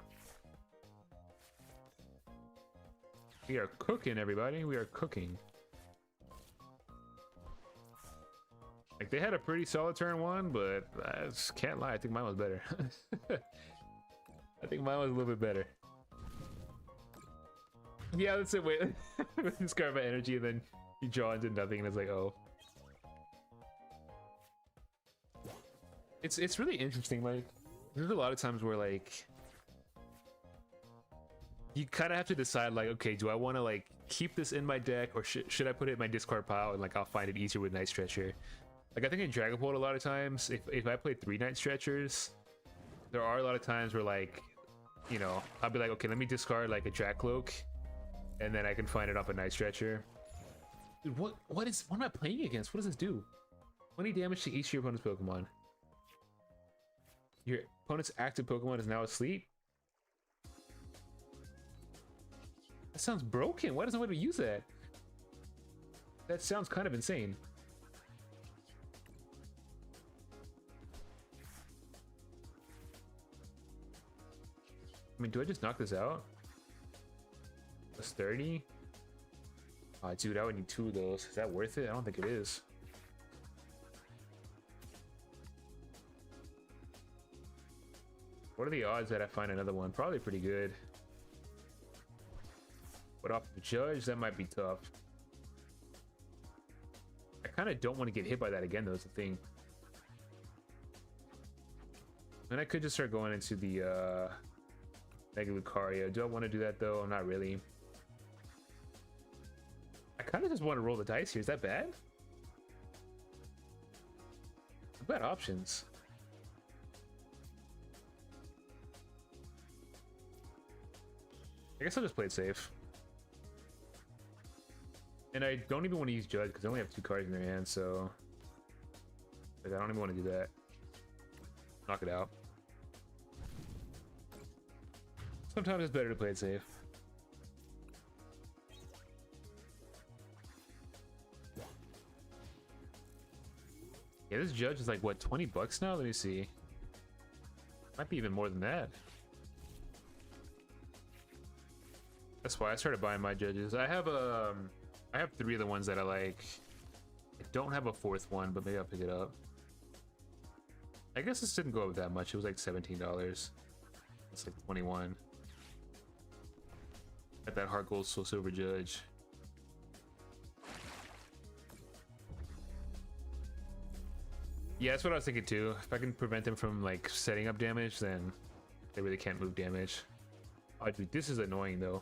We are cooking, everybody. We are cooking. Like, they had a pretty solid turn one, but I just can't lie. I think mine was better. I think mine was a little bit better. Yeah, that's it. Wait, discard my energy, and then you draw into nothing, and it's like, oh. It's really interesting. Like, there's a lot of times where like you kind of have to decide, like, okay, do I want to like keep this in my deck, or should I put it in my discard pile, and like I'll find it easier with Night Stretcher. Like, I think in Dragapult a lot of times, if I play 3 Night Stretchers, there are a lot of times where, like, you know, I'll be like, okay, let me discard like a Drag Cloak, and then I can find it off a Night Stretcher. Dude, what am I playing against? What does this do? 20 damage to each of your opponent's Pokemon. Your opponent's active Pokemon is now asleep? That sounds broken. Why doesn't nobody use that? That sounds kind of insane. I mean, do I just knock this out? Plus 30? Oh, dude, I would need 2 of those. Is that worth it? I don't think it is. What are the odds that I find another one? Probably pretty good. But off the Judge, that might be tough. I kind of don't want to get hit by that again, though, is the thing. And I could just start going into the Mega Lucario. Do I want to do that, though? Not really. I kind of just want to roll the dice here. Is that bad? I've got options. I guess I'll just play it safe. And I don't even want to use Judge because they only have 2 cards in their hand, so like, I don't even want to do that. Knock it out. Sometimes it's better to play it safe. Yeah, this Judge is like, what, 20 bucks now? Let me see. Might be even more than that. That's why I started buying my Judges. I have 3 of the ones that I like. I don't have a 4th one, but maybe I'll pick it up. I guess this didn't go up that much. It was like $17. It's like 21. Got that Heart Gold Soul Silver Judge. Yeah, that's what I was thinking too. If I can prevent them from like setting up damage, then they really can't move damage. Oh, dude, this is annoying though.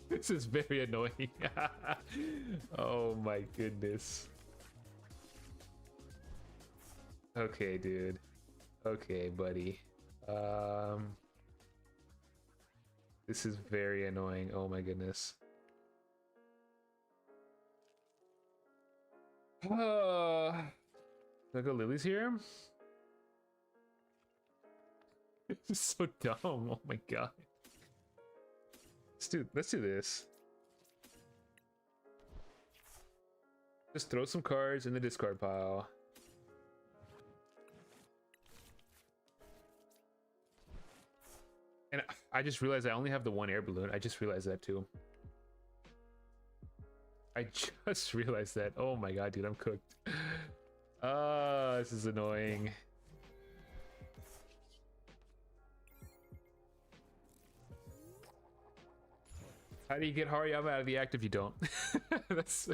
This is very annoying. Oh my goodness. Okay, dude. Okay, buddy. This is very annoying. Oh my goodness. Can I go Lily's here? This is so dumb. Oh my god. Let's do this. Just throw some cards in the discard pile. And I just realized I only have the 1 air balloon. I just realized that too. I just realized that. Oh my god, dude, I'm cooked. This is annoying. How do you get Hariyama out of the act if you don't? That's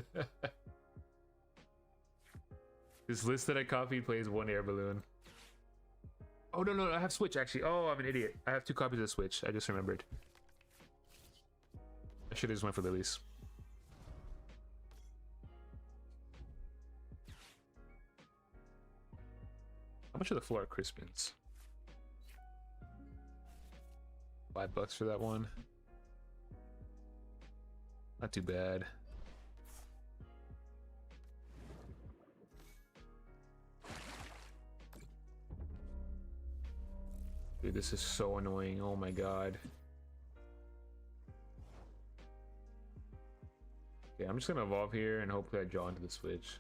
this list that I copied plays 1 air balloon. Oh no, I have Switch actually. Oh, I'm an idiot. I have 2 copies of Switch. I just remembered. I should have just went for Lilies. How much are the Flora Crispins? $5 for that one. Not too bad. Dude, this is so annoying. Oh my god. Okay, I'm just gonna evolve here and hopefully I draw into the switch.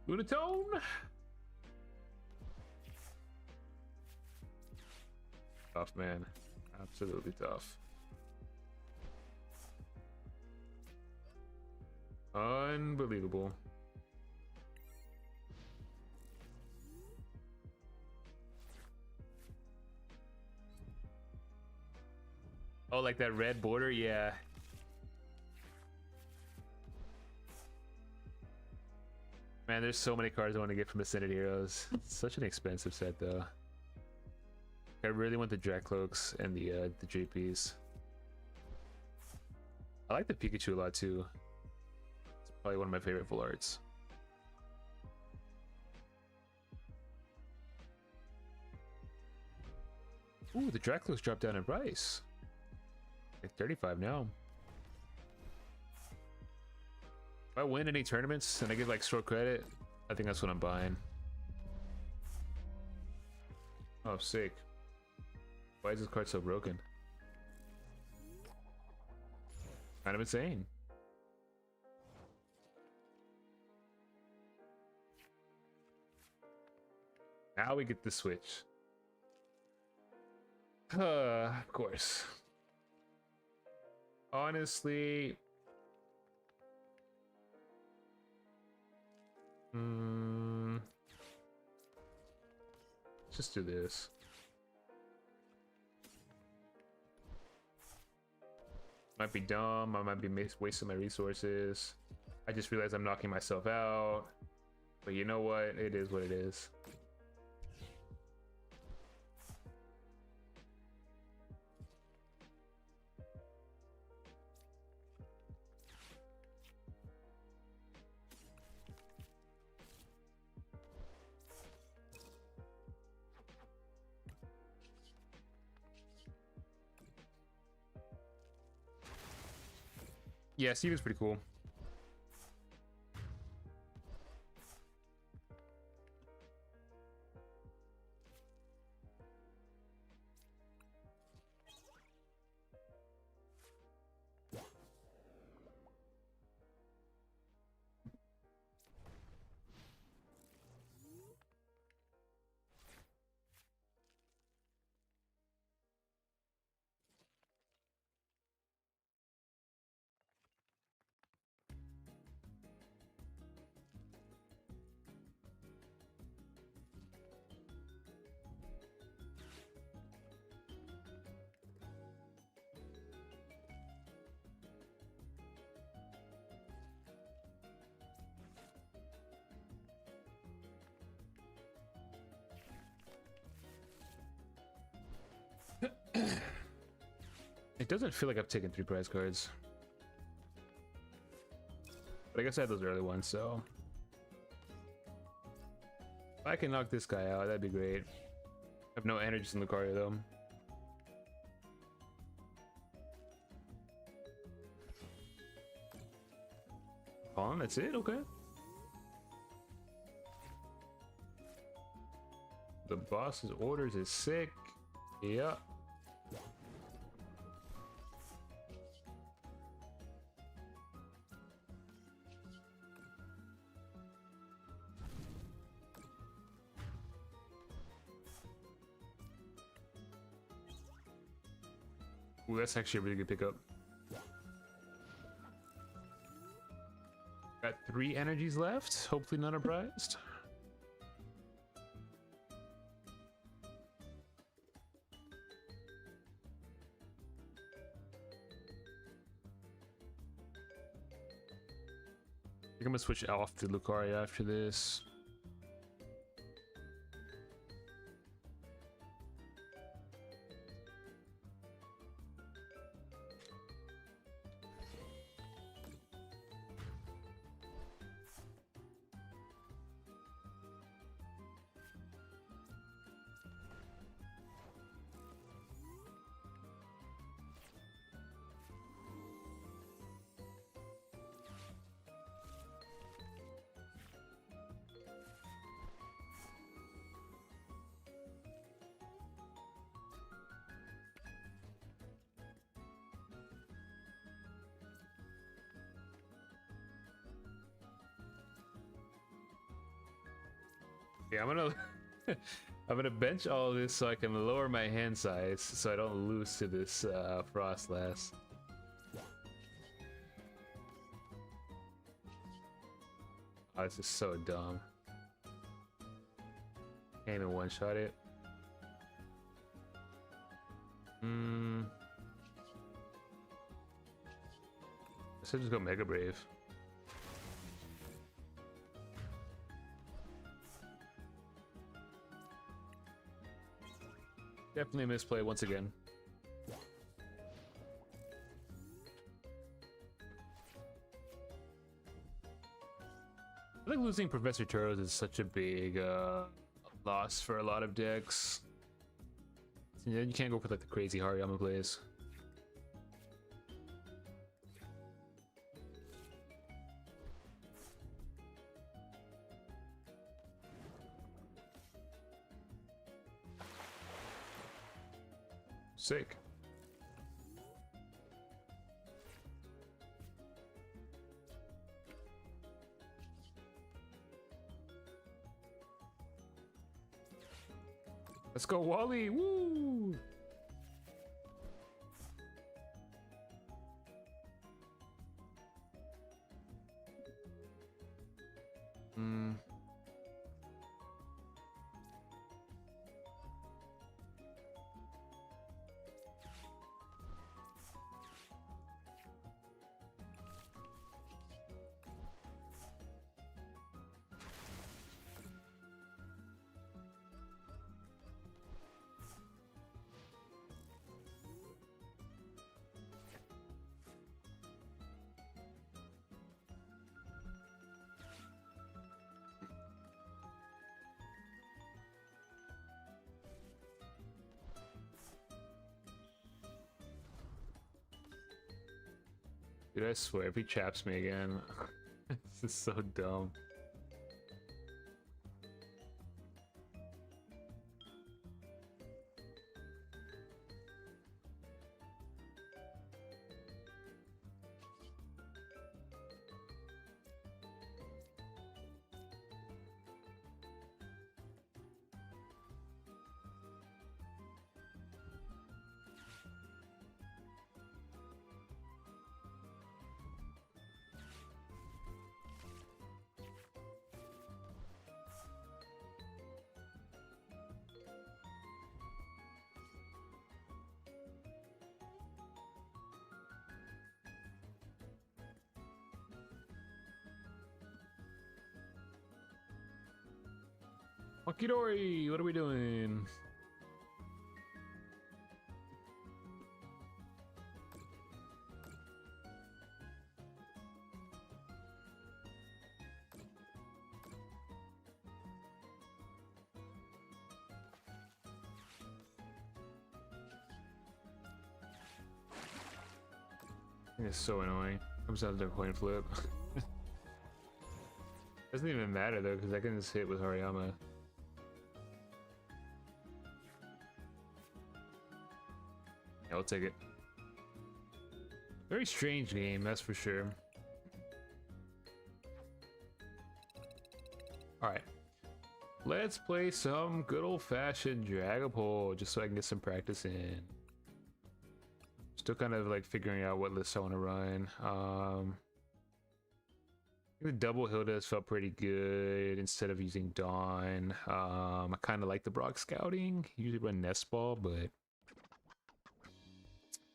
Lunatone? Tough, man. Absolutely tough. Unbelievable. Oh, like that red border? Yeah. Man, there's so many cards I want to get from Ascended Heroes. It's such an expensive set, though. I really want the Dracloaks and the JPs. I like the Pikachu a lot, too. It's probably one of my favorite full arts. Ooh, the Dracloaks dropped down in price. Like 35 now. If I win any tournaments and I get like store credit, I think that's what I'm buying. Oh, sick. Why is this card so broken? Kind of insane. Now we get the switch. Of course. Honestly, let's just do this. Might be dumb. I might be wasting my resources. I just realized I'm knocking myself out. But you know what? It is what it is. Yeah, Steven's pretty cool. It doesn't feel like I've taken 3 prize cards. But I guess I had those early ones, so... If I can knock this guy out, that'd be great. I have no energies in Lucario, though. On, that's it? Okay. The boss's orders is sick. Yeah. Ooh, that's actually a really good pickup. Got 3 energies left. Hopefully not surprised. I think I'm gonna switch off to Lucario after this. Yeah, I'm gonna I'm gonna bench all this so I can lower my hand size so I don't lose to this Froslass. Oh, this is so dumb. Can't even one-shot it. I should just go Mega Brave. Definitely a misplay once again. I think losing Professor Turtles is such a big loss for a lot of decks. Yeah, you can't go for like the crazy Hariyama plays. Sick. Let's go, Wally! Woo! Dude, I swear, if he chaps me again, this is so dumb. Wakidori, what are we doing? It's so annoying. I'm just out there coin flip. Doesn't even matter though, because I can just hit with Hariyama. Yeah, I'll take it. Very strange game, that's for sure. Alright. Let's play some good old-fashioned Dragapult, just so I can get some practice in. Still kind of like figuring out what list I want to run. The double Hildas felt pretty good instead of using Dawn. I kind of like the Brock Scouting. Usually run Nest Ball, but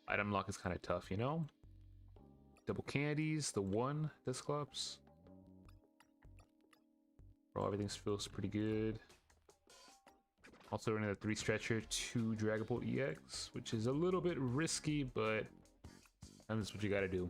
item lock is kind of tough, you know? Double Candies, the one Dusclops. Bro, everything feels pretty good. Also running a 3 stretcher, 2 Dragapult EX, which is a little bit risky, but that's what you gotta do.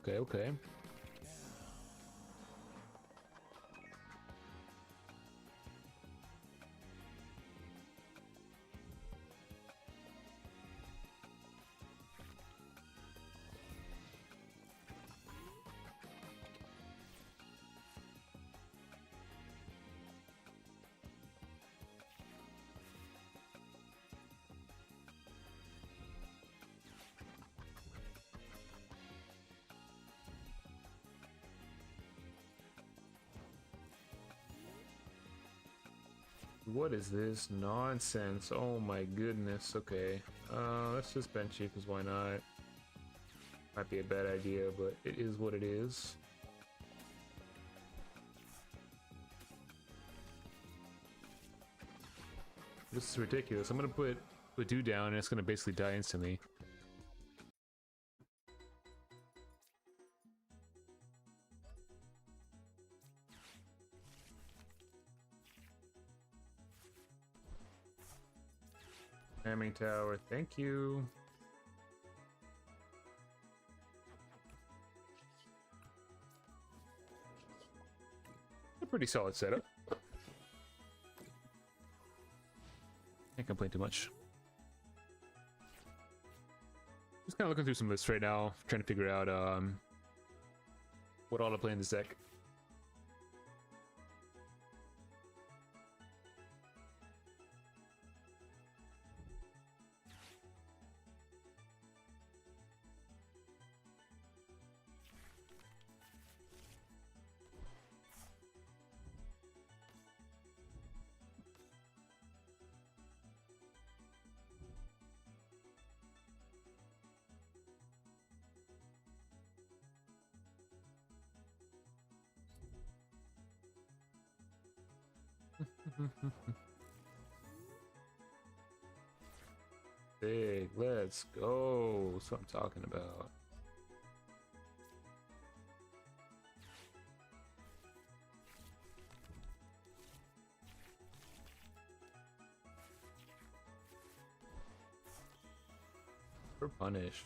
Okay, okay. What is this nonsense? Oh my goodness. Okay. Let's just bench you, because why not? Might be a bad idea, but it is what it is. This is ridiculous. I'm gonna put Badu down and it's gonna basically die instantly. Hamming tower, thank you. A pretty solid setup. Can't complain too much. Just kind of looking through some lists right now, trying to figure out what all to play in this deck. Big, let's go. That's what I'm talking about. We're punished.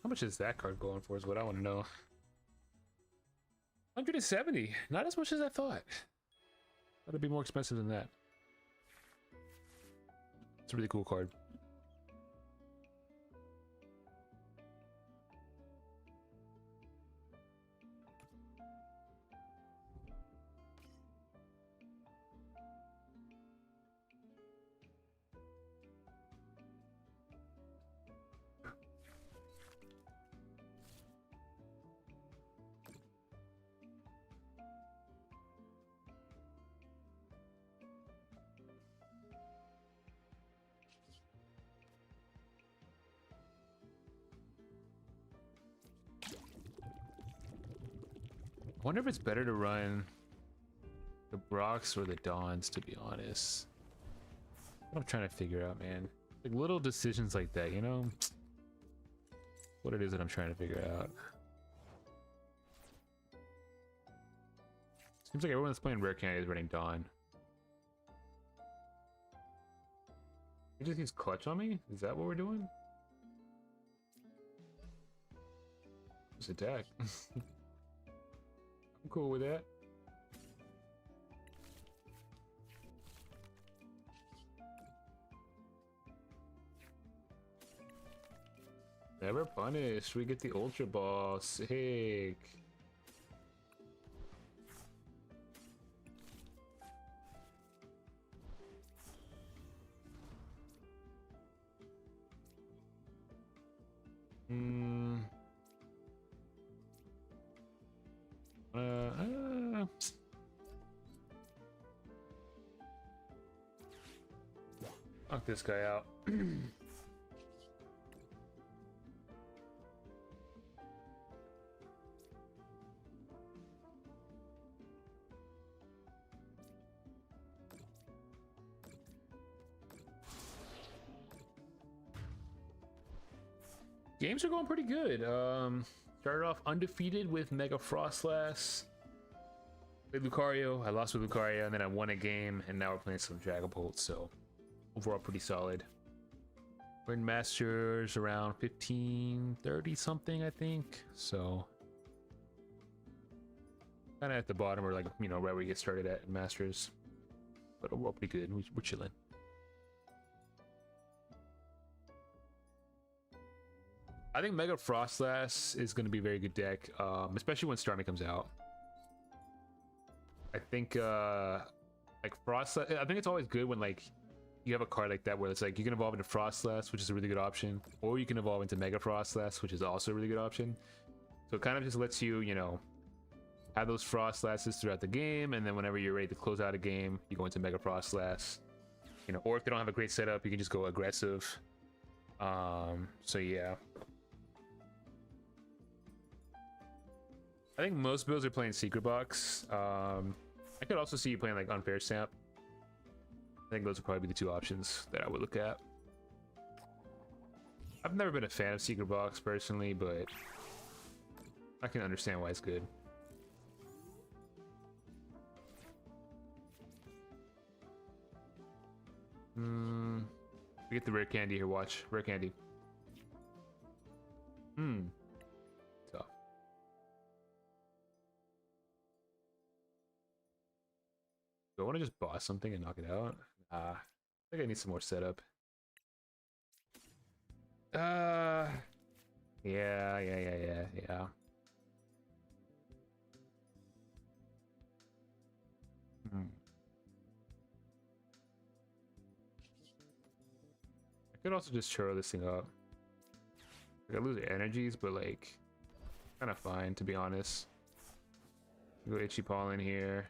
How much is that card going for is what I want to know. 170, not as much as I thought. That'd be more expensive than that. It's a really cool card. I wonder if it's better to run the Brox or the Dawns, to be honest. What I'm trying to figure out, man. Like little decisions like that, you know? What it is that I'm trying to figure out. Seems like everyone that's playing Rare Candy is running Dawn. He just needs clutch on me? Is that what we're doing? Just attack. I'm cool with that. Never punished. We get the Ultra Ball. Sick. Knock this guy out. games are going pretty good. Started off undefeated with Mega Froslass. Played Lucario. I lost with Lucario, and then I won a game, and now we're playing some Dragapult. So overall, pretty solid. We're in Masters around 1530 something, I think. So kind of at the bottom, or like, you know, right where you get started at in Masters. But overall, pretty good. We're chilling. I think Mega Froslass is going to be a very good deck, especially when Starmie comes out. I think like Froslass, I think it's always good when like you have a card like that where it's like you can evolve into Froslass, which is a really good option, or you can evolve into Mega Froslass, which is also a really good option. So it kind of just lets you, you know, have those Froslasses throughout the game, and then whenever you're ready to close out a game, you go into Mega Froslass. You know, or if they don't have a great setup, you can just go aggressive. So yeah. I think most builds are playing Secret Box. I could also see you playing like Unfair Stamp. I think those would probably be the two options that I would look at. I've never been a fan of Secret Box personally, but I can understand why it's good. We get the rare candy here, watch. Rare candy. Tough. Do I want to just boss something and knock it out? I think I need some more setup. Yeah. I could also just churro this thing up. Like, I lose energies, but like, kind of fine, to be honest. Go Itchy Paw in here.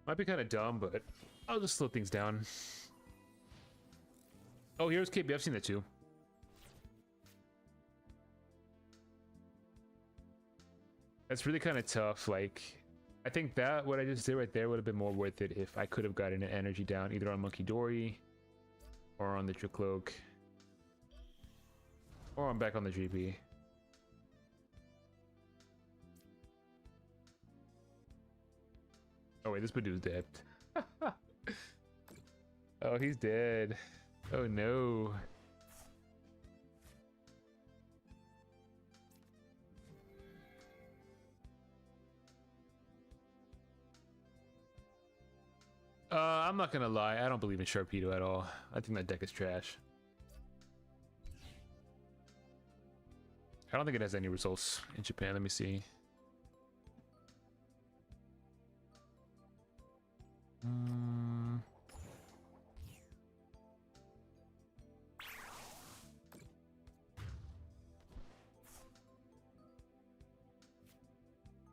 Might be kind of dumb, but I'll just slow things down. Oh, here's KB. I've seen that too. That's really kind of tough. Like, I think that what I just did right there would have been more worth it if I could have gotten an energy down either on Monkey Dory or on the Tricloak or I'm back on the GP. Oh wait, this Badoo's dead. Oh, he's dead. Oh no. I'm not gonna lie, I don't believe in Sharpedo at all. I think that deck is trash. I don't think it has any results in Japan. Let me see.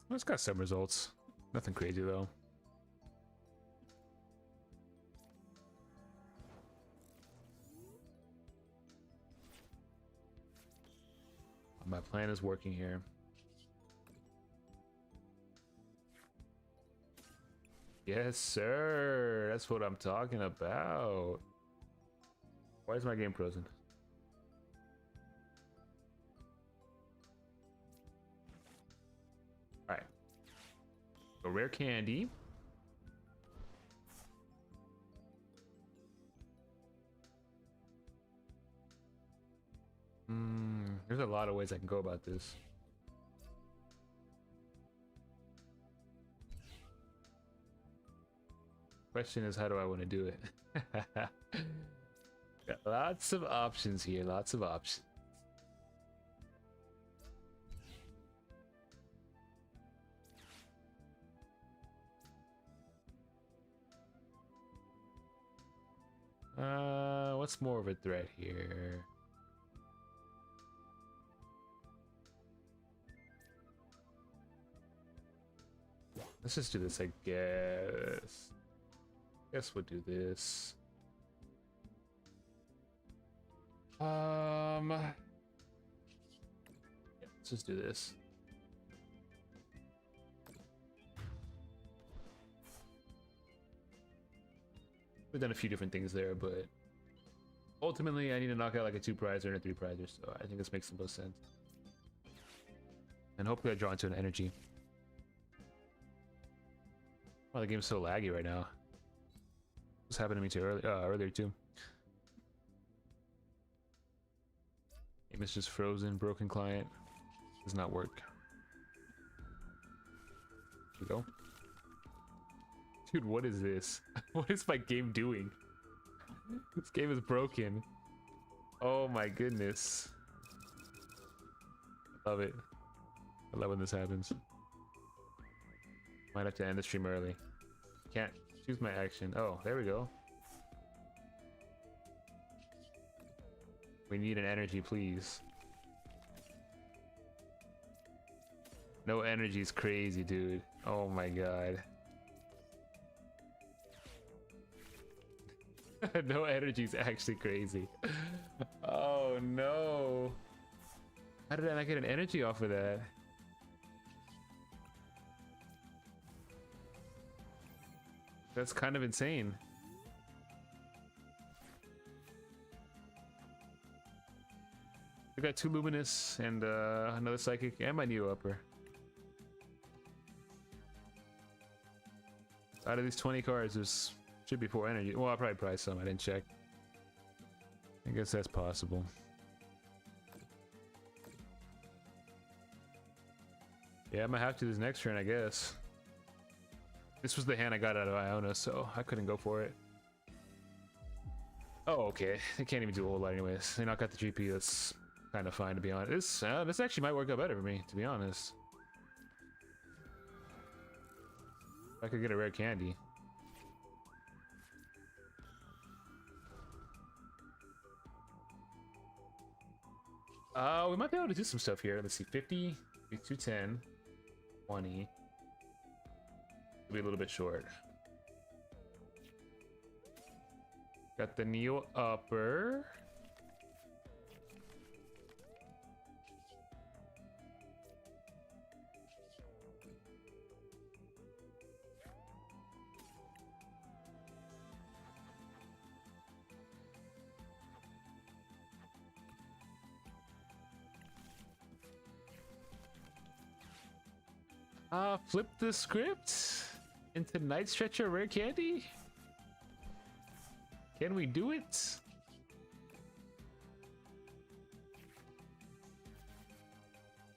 Well, it's got some results. Nothing crazy though. My plan is working here. Yes, sir. That's what I'm talking about. Why is my game frozen? All right. So rare candy. There's a lot of ways I can go about this. Question is, how do I want to do it? Got lots of options here, lots of options. What's more of a threat here? Let's just do this, I guess. Guess we'll do this. Yeah, let's just do this. We've done a few different things there, but ultimately, I need to knock out like a 2 prizer and a 3 prizer, so I think this makes the most sense. And hopefully I draw into an energy. Oh, the game's so laggy right now. This happened to me too earlier too. Game is just frozen, broken client. Does not work. Here we go. Dude, what is this? What is my game doing? This game is broken. Oh my goodness. I love it. I love when this happens. Might have to end the stream early. Can't choose my action. Oh, there we go. We need an energy, please. No energy is crazy, dude. Oh my god. No energy is actually crazy. Oh no. How did I not get an energy off of that? That's kind of insane. I got 2 luminous and another psychic and my neo upper. Out of these 20 cards, there's should be 4 energy. Well, I'll probably price some. I didn't check. I guess that's possible. Yeah, I might have to this next turn, I guess. This was the hand I got out of Iona, so I couldn't go for it. Oh, okay. They can't even do a whole lot anyways. They knock out the GP. That's kind of fine, to be honest. This actually might work out better for me, to be honest. If I could get a rare candy. We might be able to do some stuff here. Let's see, 50, 210, 20. It'll be a little bit short. Got the Neo Upper. Flip the script into Night Stretcher rare candy? Can we do it?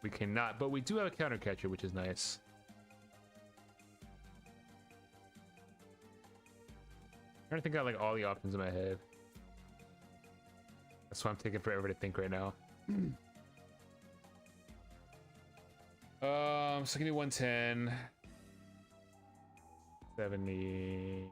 We cannot, but we do have a counter catcher, which is nice. I'm trying to think out like all the options in my head. That's why I'm taking forever to think right now. So give me 110, 70.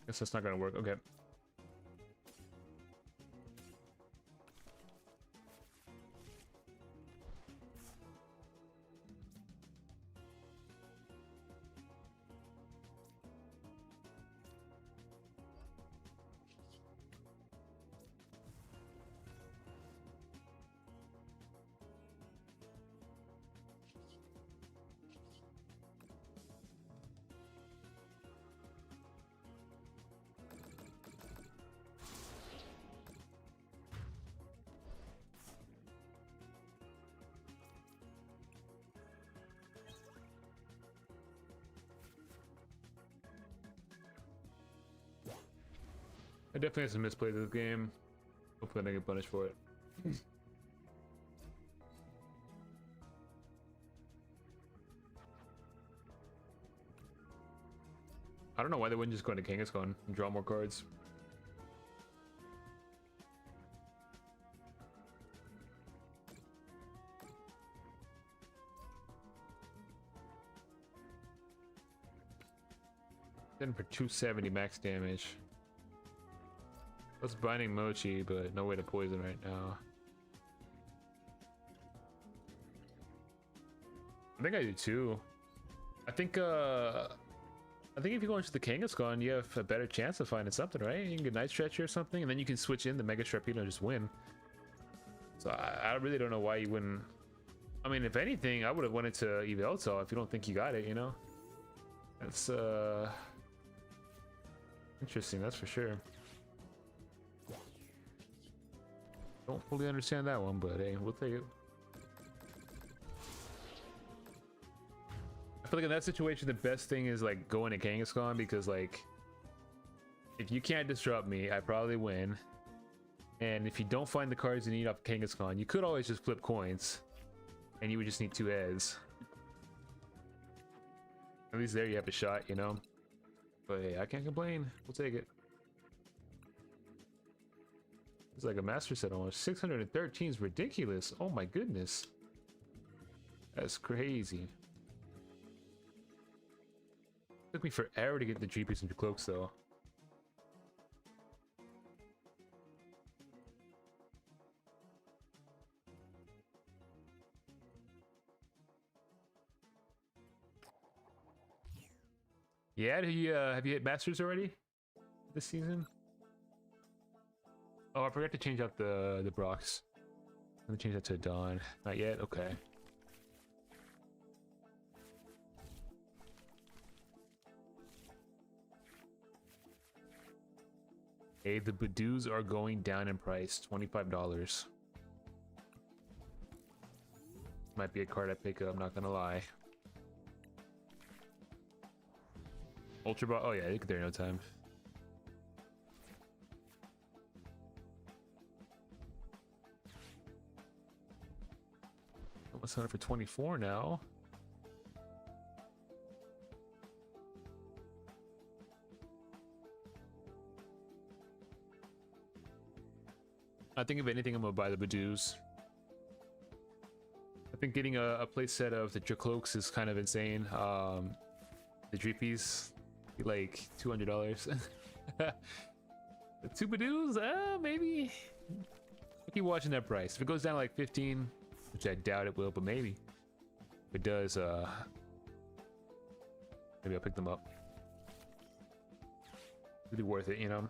Guess that's not gonna work. Okay. I definitely had some misplays of this game. Hopefully I don't get punished for it. I don't know why they wouldn't just go into Kangaskhan and draw more cards. Then for 270 max damage. I was binding Mochi, but no way to poison right now. I think I do too. I think I think if you go into the Kangaskhan, you have a better chance of finding something, right? You can get Night Stretcher or something, and then you can switch in the Mega Sharpedo and just win. So I really don't know why you wouldn't. I mean, if anything, I would have went into Yveltal if you don't think you got it, you know? That's interesting, that's for sure. Don't fully understand that one, but hey, we'll take it. I feel like in that situation, the best thing is like going to Kangaskhan, because like if you can't disrupt me, I probably win. And if you don't find the cards you need off Kangaskhan, you could always just flip coins, and you would just need 2 heads. At least there you have a shot, you know. But hey, I can't complain. We'll take it. It's like a master set almost. 613 is ridiculous. Oh my goodness. That's crazy. Took me forever to get the GPs into cloaks though. Yeah, have you hit masters already this season? Oh, I forgot to change out the Brox. I'm gonna change that to a Dawn. Not yet? Okay. Hey, the Badoos are going down in price, $25. Might be a card I pick up, I'm not gonna lie. Ultra Ball, oh yeah, you get there in no time. Almost on it for 24 now. I think if anything, I'm gonna buy the Badoos. I think getting a play set of the Dracloaks is kind of insane. The Dreepies, like $200. The 2 Badoos, maybe. I keep watching that price. If it goes down to like 15, which I doubt it will, but maybe. If it does, maybe I'll pick them up. Really worth it, you know.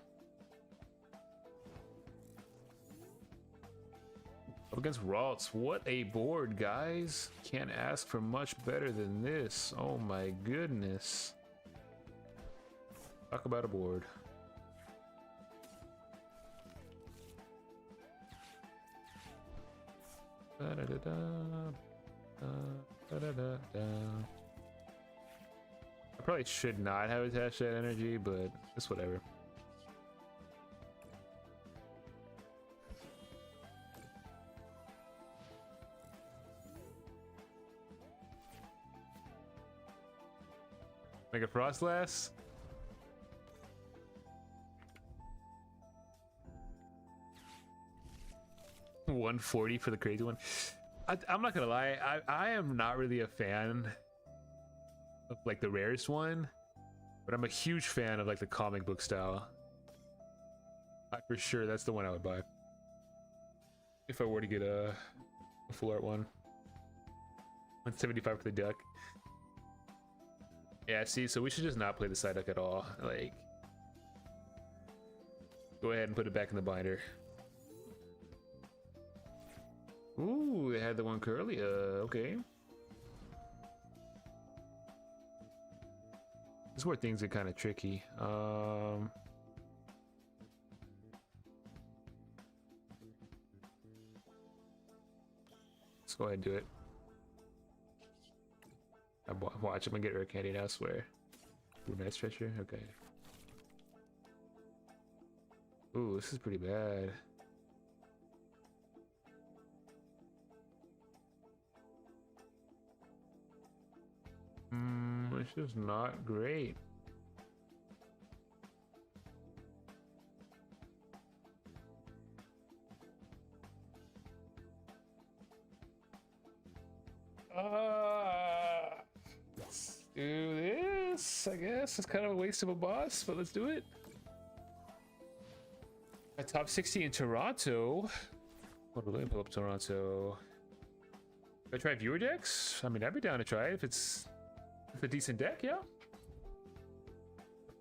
Up against Ralts, what a board, guys. Can't ask for much better than this. Oh my goodness. Talk about a board. Da, da, da, da. Da, da, da, da. I probably should not have attached that energy, but it's whatever. Make a Froslass? $140 for the crazy one. I'm not gonna lie, I am not really a fan of like the rarest one, but I'm a huge fan of like the comic book style. For sure, that's the one I would buy if I were to get a full art one. 175 for the duck. Yeah, see, so we should just not play the side deck at all. Like, go ahead and put it back in the binder. Ooh, they had the one curly. Okay. This is where things are kind of tricky. Let's go ahead and do it. Watch, I'm gonna get Rare Candy now, I swear. Ooh, Night Stretcher, okay. Ooh, this is pretty bad. This is not great. Let's do this, I guess. It's kind of a waste of a boss, but let's do it. A top 60 in Toronto. Hold on, let me pull up Toronto. Should I try viewer decks? I mean, I'd be down to try it if it's a decent deck, yeah.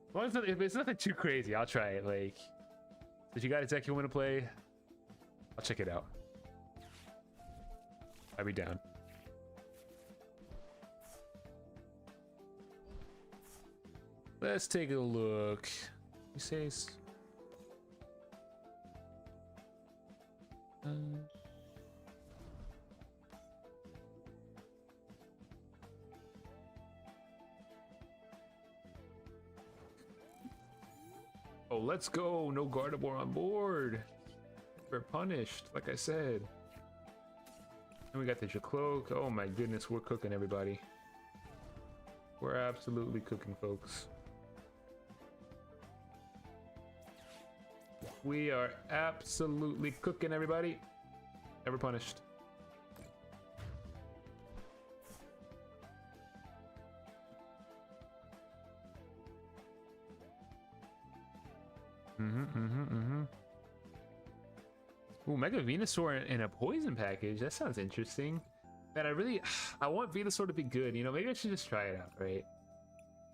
As long as if it's nothing too crazy, I'll try it. Like, if you got a deck you want to play, I'll check it out. I'd be down. Let's take a look. You say oh, let's go. No Gardevoir on board. We're punished, like I said. And we got the Jacloak. Oh my goodness, we're cooking, everybody. We're absolutely cooking, folks. We are absolutely cooking, everybody. Never punished. Ooh, Mega Venusaur in a poison package. That sounds interesting. Man, I want Venusaur to be good. You know, maybe I should just try it out, right?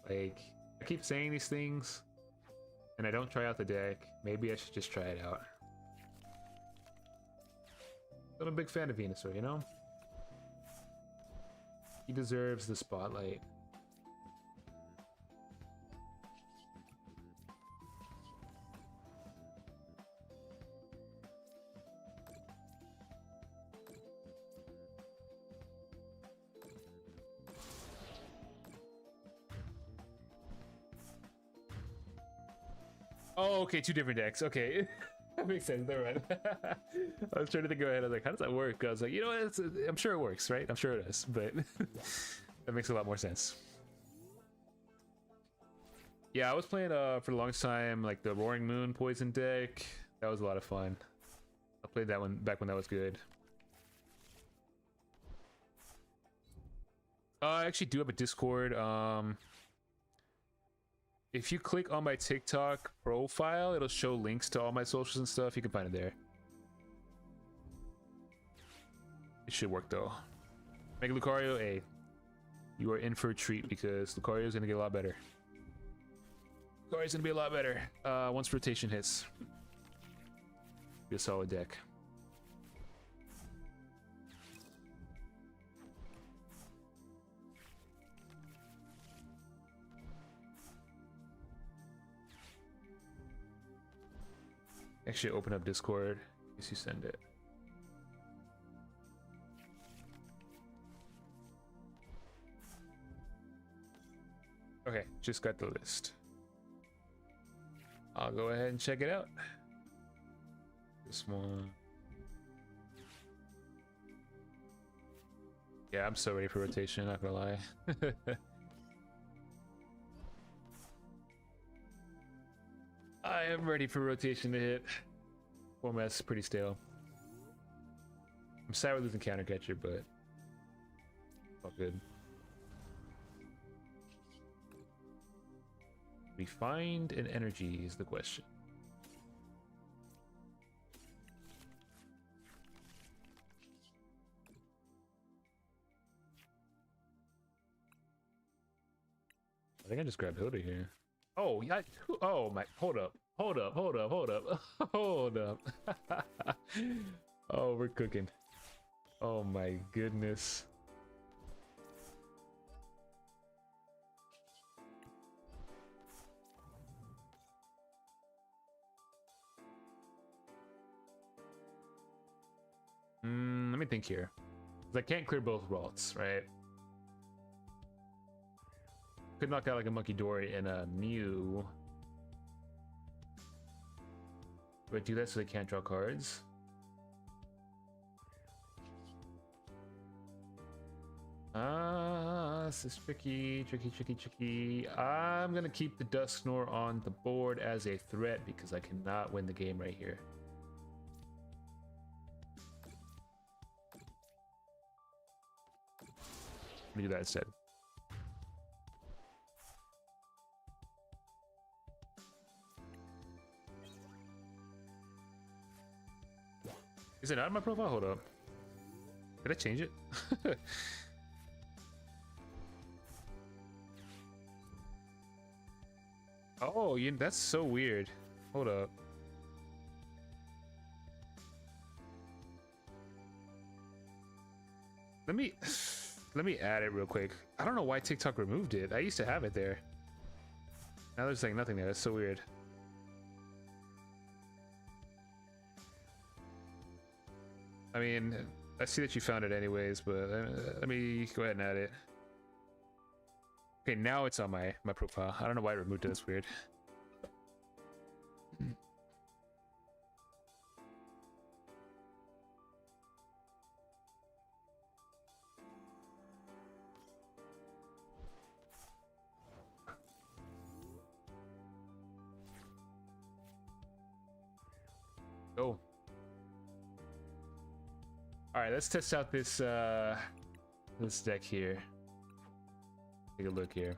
Like, I keep saying these things, and I don't try out the deck. Maybe I should just try it out. I'm a big fan of Venusaur, you know? He deserves the spotlight. Oh, okay, two different decks. Okay, that makes sense. Never mind. I was trying to think ahead. I was like, how does that work? I was like, you know what? I'm sure it works, right? I'm sure it is, but that makes a lot more sense. Yeah, I was playing for the longest time like the Roaring Moon poison deck. That was a lot of fun. I played that one back when that was good. I actually do have a Discord. If you click on my TikTok profile, it'll show links to all my socials and stuff. You can find it there. It should work though. Mega Lucario, hey, you are in for a treat because Lucario is gonna get a lot better. Lucario's gonna be a lot better once rotation hits. Be a solid deck. Actually, open up Discord in case you send it. Okay, just got the list. I'll go ahead and check it out. This one. Yeah, I'm so ready for rotation, not gonna lie. I am ready for rotation to hit. Format's pretty stale. I'm sad we're losing counter catcher, but all good. Refined and energy is the question. I think I just grabbed Hilda here. Oh, yeah. Oh, my. Hold up. Hold up. Hold up. Hold up. Hold up. Oh, we're cooking. Oh, my goodness. Let me think here. 'Cause I can't clear both vaults, right? Could knock out like a Monkey Dory and a Mew. Do I do that so they can't draw cards? This is tricky, tricky. I'm gonna keep the Dusknoir on the board as a threat because I cannot win the game right here. Let me do that instead. Is it not in my profile? Hold up. Did I change it? Oh, that's so weird. Hold up. Let me let me add it real quick. I don't know why TikTok removed it. I used to have it there. Now there's like nothing there. That's so weird. I mean, I see that you found it anyways, but let me go ahead and add it. Okay, now it's on my profile. I don't know why I removed it. That's weird. Go. All right, let's test out this this deck here. Take a look here.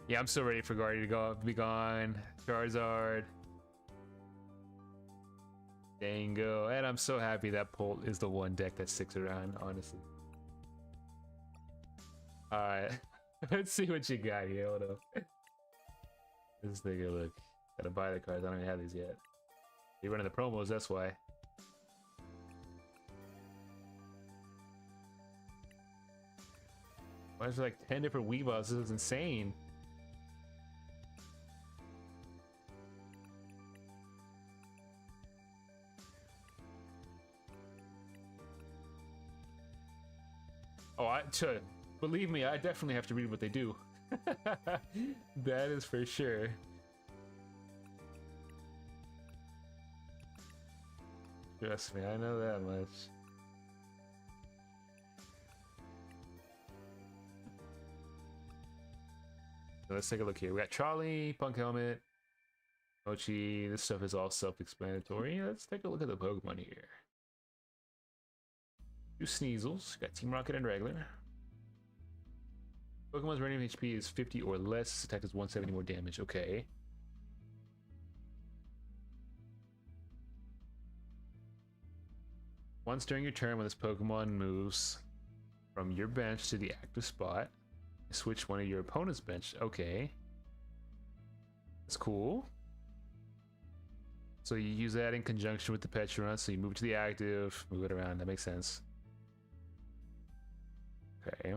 Yeah, I'm so ready for Guardian to be gone. Charizard. Dango. And I'm so happy that Bolt is the one deck that sticks around, honestly. Alright. Let's see what you got here. Hold up. Let's take a look. Gotta buy the cards. I don't even have these yet. You're running the promos, that's why. Why is there like 10 different Weebles? This is insane. Oh, believe me, I definitely have to read what they do. That is for sure. Trust me, I know that much. So let's take a look here. We got Charlie, Punk Helmet, Mochi. This stuff is all self-explanatory. Let's take a look at the Pokemon here. Two Sneasels. Got Team Rocket and regular. Pokemon's running HP is 50 or less. Attack does 170 more damage. Okay. Once during your turn, when this Pokemon moves from your bench to the active spot, switch one of your opponent's bench. Okay. That's cool. So you use that in conjunction with the Petulant, so you move it to the active, move it around. That makes sense. Okay.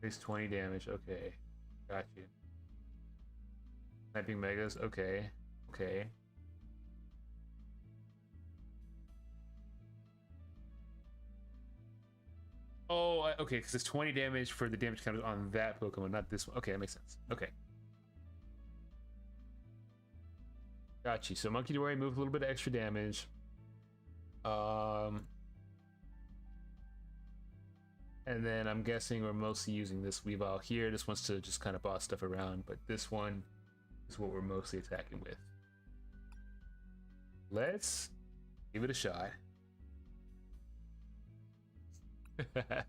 Takes 20 damage. Okay. Got you. Sniping Megas. Okay. Okay. Oh, okay, because it's 20 damage for the damage counter on that Pokemon, not this one. Okay, that makes sense. Okay. Got you. So Monkey Dory moved a little bit of extra damage. And then I'm guessing we're mostly using this Weavile here. This wants to just kind of boss stuff around, but this one is what we're mostly attacking with. Let's give it a shot. Let's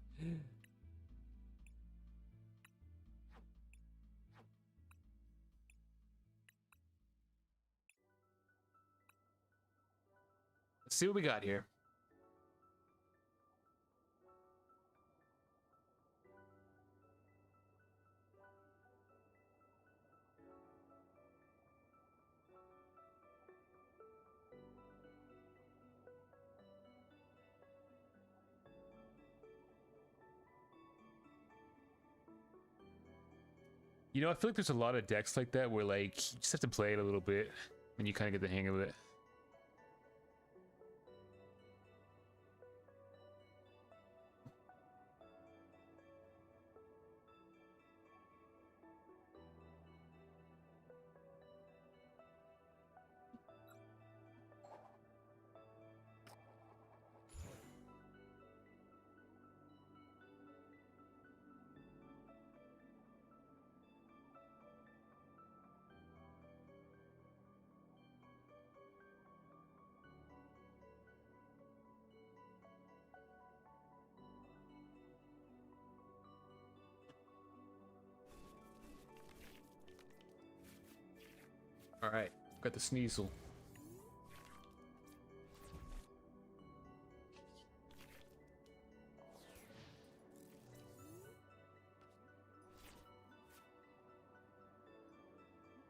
see what we got here. You know, I feel like there's a lot of decks like that where like you just have to play it a little bit and you kind of get the hang of it. All right, got the Sneasel.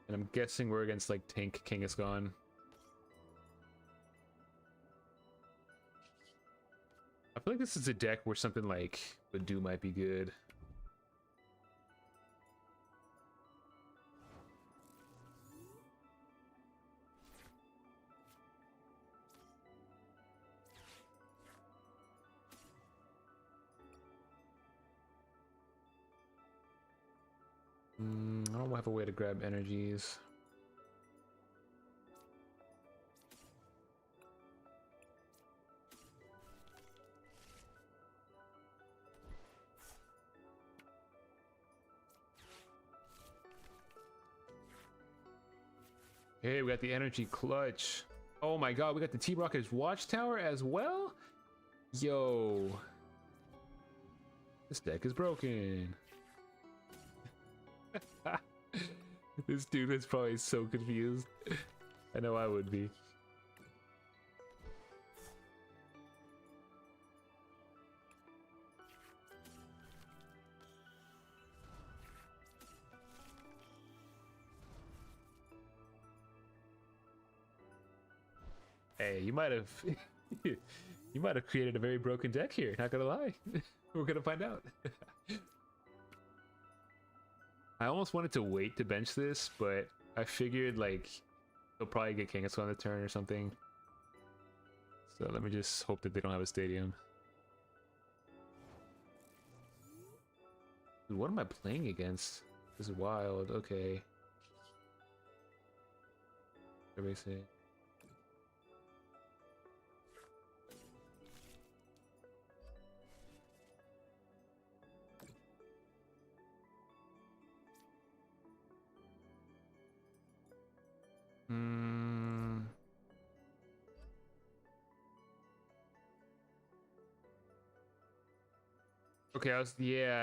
And I'm guessing we're against like Tank King is gone. I feel like this is a deck where something like Badu might be good. I don't have a way to grab energies. Hey, we got the energy clutch. Oh my god, we got the T-Rocket's Watchtower as well? Yo. This deck is broken. This dude is probably so confused. I know I would be. Hey, you might have you might have created a very broken deck here, not gonna lie. We're gonna find out. I almost wanted to wait to bench this, but I figured like they'll probably get Kangaskhan on the turn or something. So let me just hope that they don't have a stadium. Dude, what am I playing against? This is wild. Okay. Everybody say. Okay, I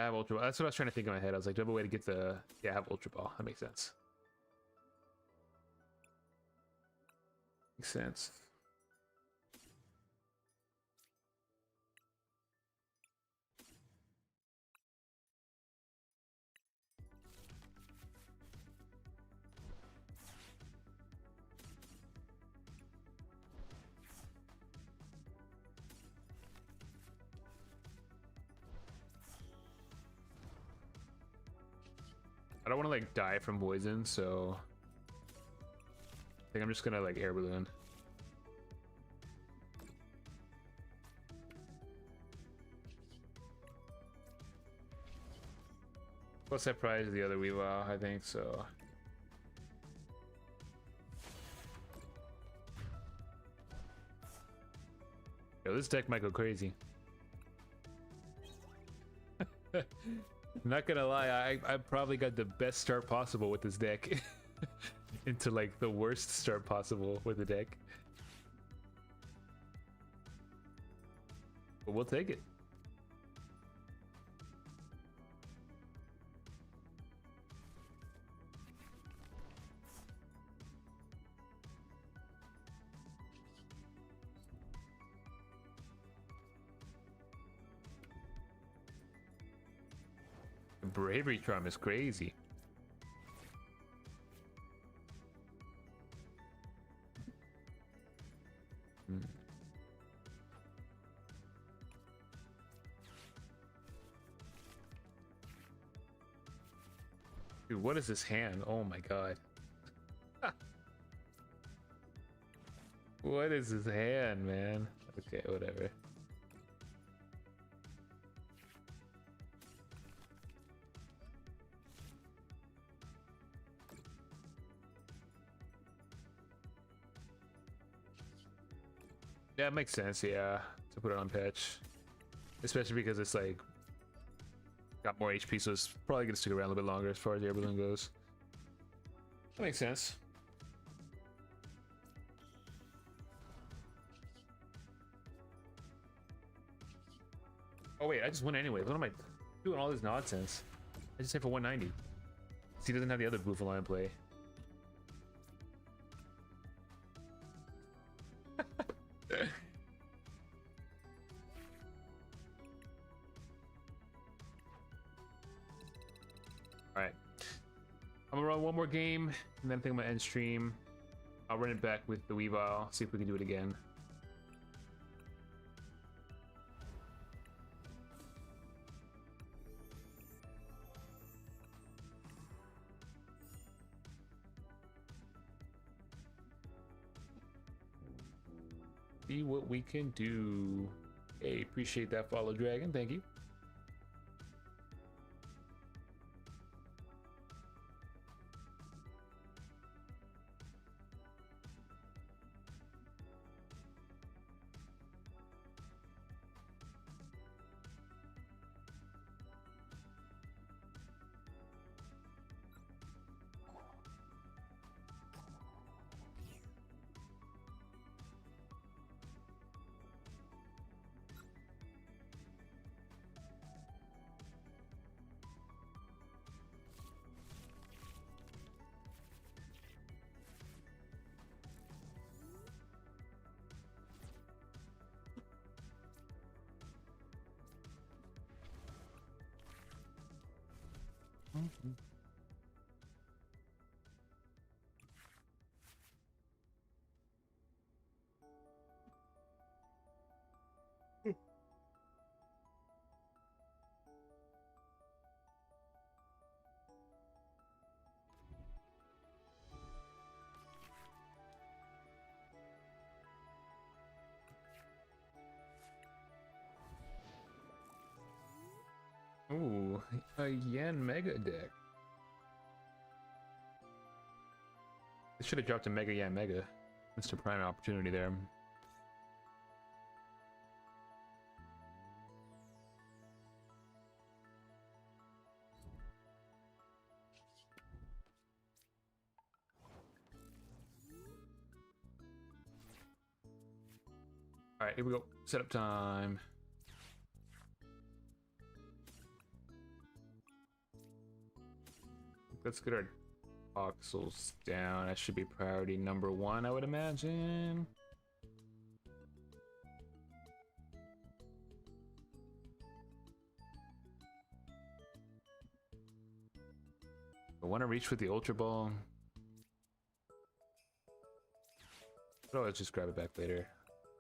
have Ultra Ball. That's what I was trying to think in my head. I was like, do I have a way to get the, I have Ultra Ball. That makes sense. Makes sense. I don't want to like die from poison, so I think I'm just gonna like air balloon. Plus that prize the other Weavile, I think, so. Yo, this deck might go crazy. Not gonna lie, I probably got the best start possible with this deck into like the worst start possible with the deck. But we'll take it. Bravery Charm is crazy. Dude, what is this hand? Oh my god. What is this hand, man? Okay, whatever. Yeah, it makes sense, yeah, to put it on patch. Especially because it's like got more HP, so it's probably gonna stick around a little bit longer as far as the air balloon goes. That makes sense. Oh wait, I just won anyway. What am I doing all this nonsense? I just hit for 190. See, he doesn't have the other Buffaline in play. I'm gonna run one more game, and then I think I'm gonna end stream. I'll run it back with the Weavile, see if we can do it again. See what we can do. Hey, appreciate that follow, Dragon. Thank you. Ooh, a Yen Mega deck. They should have dropped a Mega Yen Mega. Mr. Prime opportunity there. Alright, here we go. Setup time. Let's get our voxels down. That should be priority number 1, I would imagine. I want to reach with the Ultra Ball. Oh, let's just grab it back later.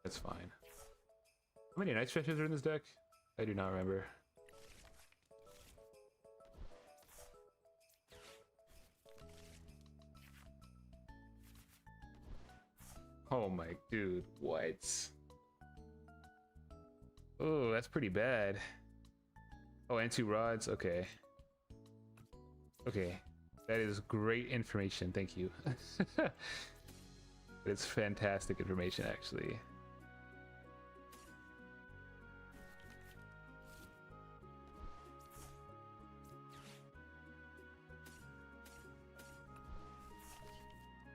That's fine. How many Night Stretches are in this deck? I do not remember. Oh my dude, what? Oh, that's pretty bad. Oh, and 2 rods, okay. Okay, that is great information, thank you. It's fantastic information, actually.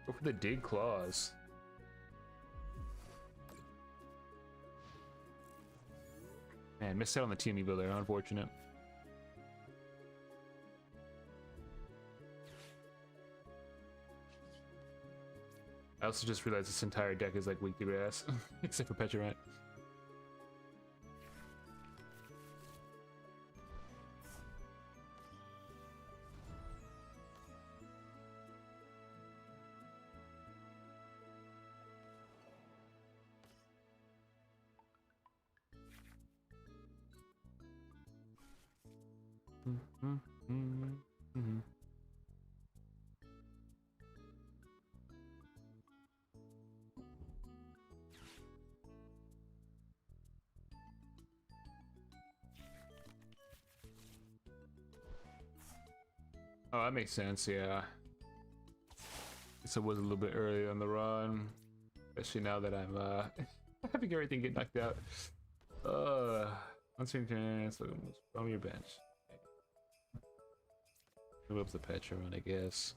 Go for the Dig Claws. Man, missed out on the team evo there, unfortunate. I also just realized this entire deck is like weak to grass, except for Petrant. Oh, that makes sense, yeah. Guess I was a little bit early on the run. Especially now that I'm having everything get knocked out. Once you can from your bench. Move up the Petra run, I guess.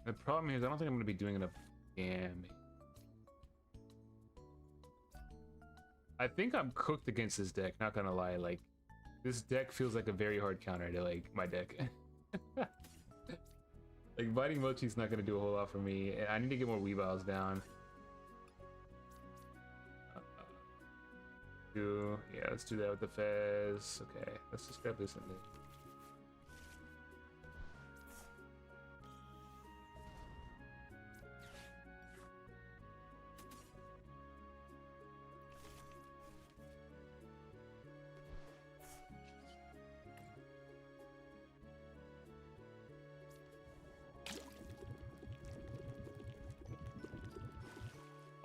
The problem is I don't think I'm gonna be doing enough damage. I think I'm cooked against this deck, not gonna lie. Like, this deck feels like a very hard counter to, like, my deck. Like, Biting Mochi's not gonna do a whole lot for me. I need to get more Weaviles down. Yeah, let's do that with the Fez. Okay, let's just grab this in there.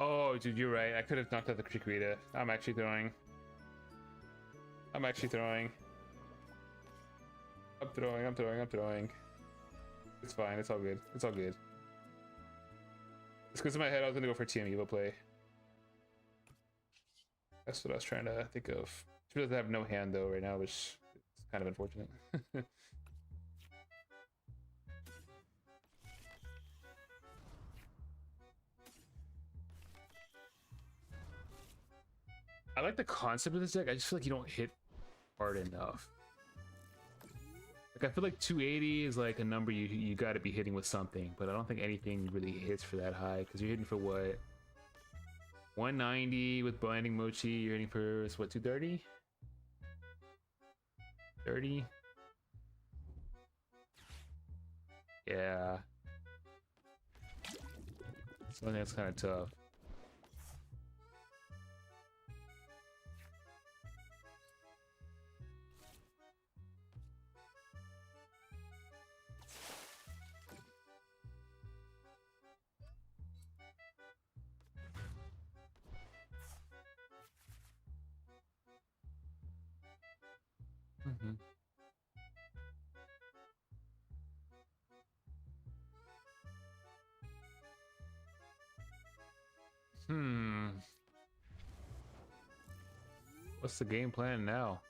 Oh, dude, you're right. I could have knocked out the Krikurita. I'm actually throwing. I'm throwing. I'm throwing. It's fine. It's all good. It's all good. It's because in my head I was gonna go for TM Evo play. That's what I was trying to think of. Just realized I have no hand though right now, which is kind of unfortunate. I like the concept of this deck. I just feel like you don't hit hard enough. Like I feel like 280 is like a number you got to be hitting with something, but I don't think anything really hits for that high because you're hitting for what? 190 with Blinding Mochi. You're hitting for what? 230? 30? Yeah. So I think that's kind of tough. Mm-hmm. What's the game plan now?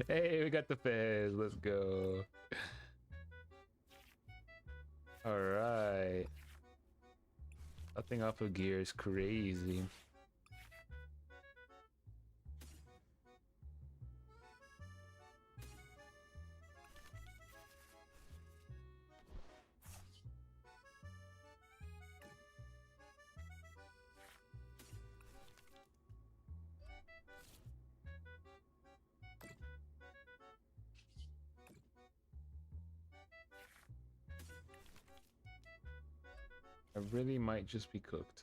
Hey, we got the Fez. Let's go. All right. Nothing off of gear is crazy. I really might just be cooked.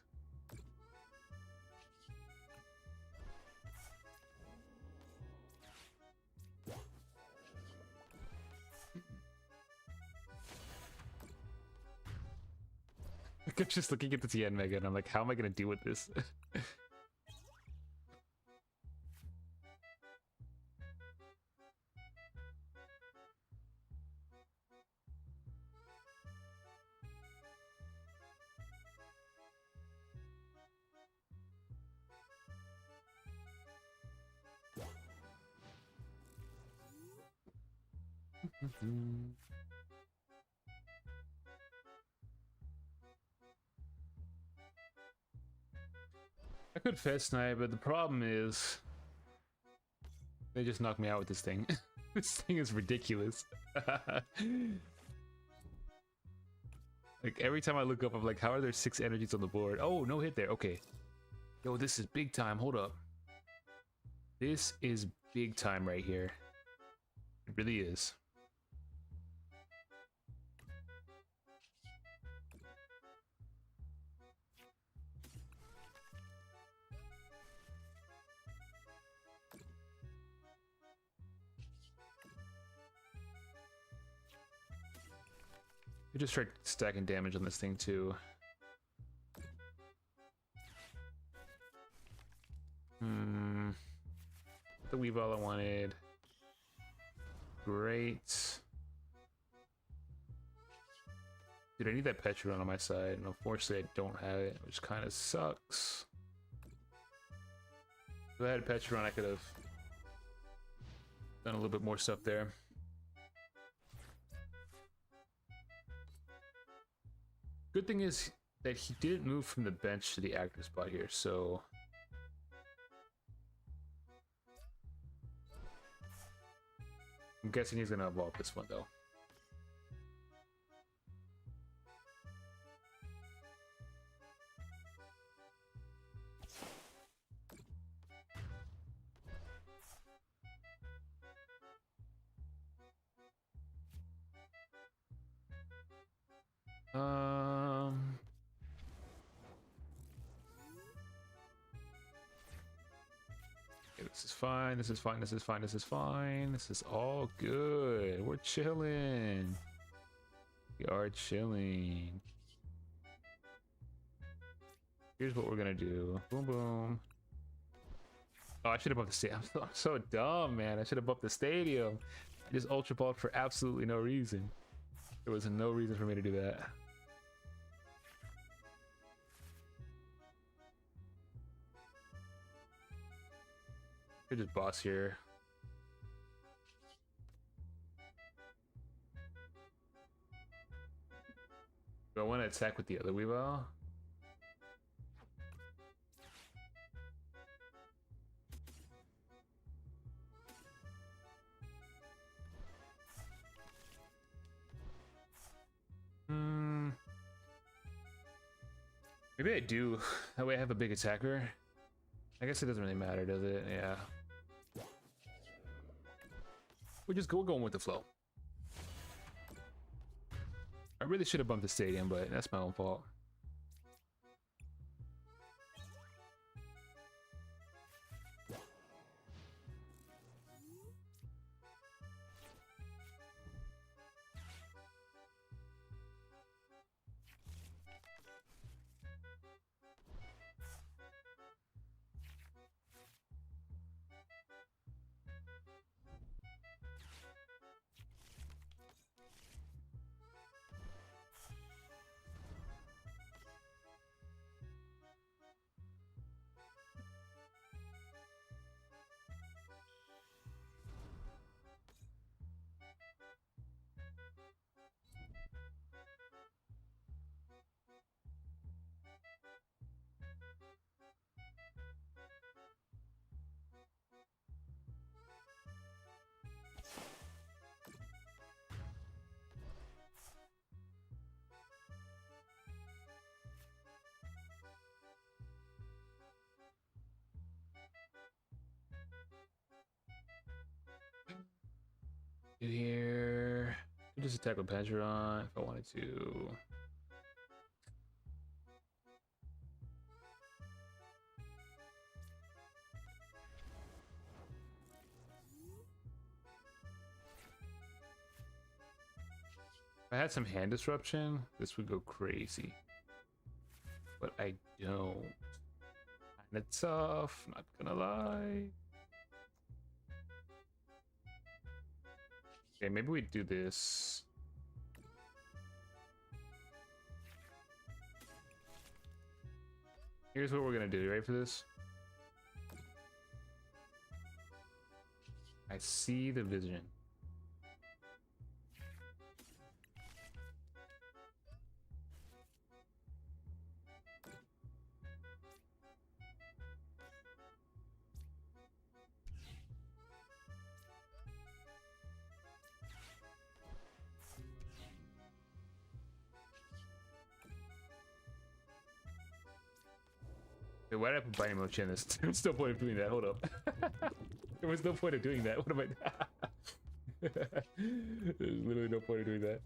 I kept just looking at the TN Mega and I'm like, how am I gonna deal with this? I could Fest Snipe, but the problem is they just knocked me out with this thing. This thing is ridiculous. Like every time I look up, I'm like, how are there 6 energies on the board? Oh, no hit there. Okay. Yo, this is big time. Hold up. This is big time right here. It really is. I just tried stacking damage on this thing too. The Weavile I wanted. Great. Dude, I need that Petron on my side, and unfortunately I don't have it, which kind of sucks. If I had Petron, I could have done a little bit more stuff there. Good thing is that he didn't move from the bench to the active spot here, so... I'm guessing he's gonna evolve this one though. Um. Okay, this is fine. This is fine. This is fine. This is fine. This is all good. We're chilling. We are chilling. Here's what we're gonna do. Boom, boom. Oh, I should have bumped the stadium. I'm so dumb, man. I should have bumped the stadium. I just ultra balled for absolutely no reason. There was no reason for me to do that. Could just boss here. Do I want to attack with the other Weavile? Maybe I do. That way I have a big attacker. I guess it doesn't really matter, does it? Yeah. We're going with the flow. I really should have bumped the stadium, but that's my own fault. Do here. I just attack with Pangeron if I wanted to. If I had some hand disruption, this would go crazy. But I don't. Kinda tough, not gonna lie. Okay, maybe we do this. Here's what we're gonna do. You ready for this? I see the vision. Wait, why did I put Binding Mochi in this? There's no point of doing that. Hold up. There was no point of doing that. What am I? There's literally no point of doing that.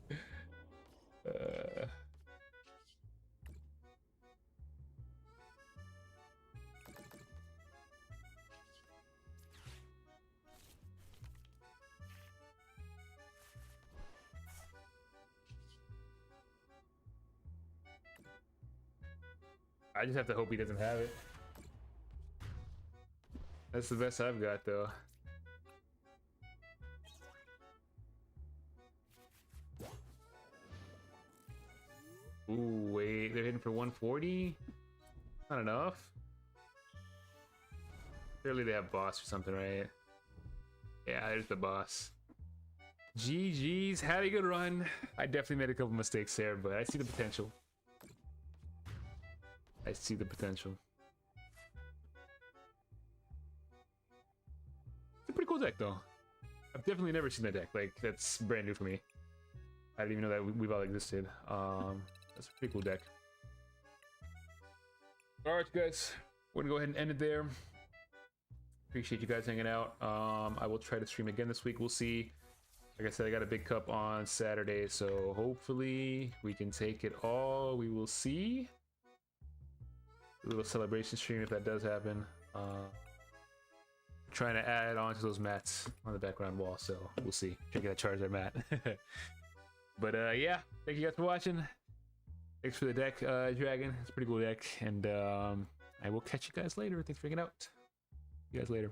I just have to hope he doesn't have it. That's the best I've got, though. Ooh, wait, they're hitting for 140? Not enough? Surely they have boss or something, right? Yeah, there's the boss. GG's, had a good run. I definitely made a couple mistakes there, but I see the potential. I see the potential. It's a pretty cool deck, though. I've definitely never seen that deck. Like, that's brand new for me. I didn't even know that we've all existed. That's a pretty cool deck. Alright, guys. We're gonna go ahead and end it there. Appreciate you guys hanging out. I will try to stream again this week. We'll see. Like I said, I got a big cup on Saturday, so hopefully we can take it all. We will see. A little celebration stream if that does happen. Trying to add on to those mats on the background wall, so we'll see. Trying to get a Charizard mat. But yeah, thank you guys for watching. Thanks for the deck, Dragon. It's a pretty cool deck, and I will catch you guys later. Thanks for hanging out. See you guys later.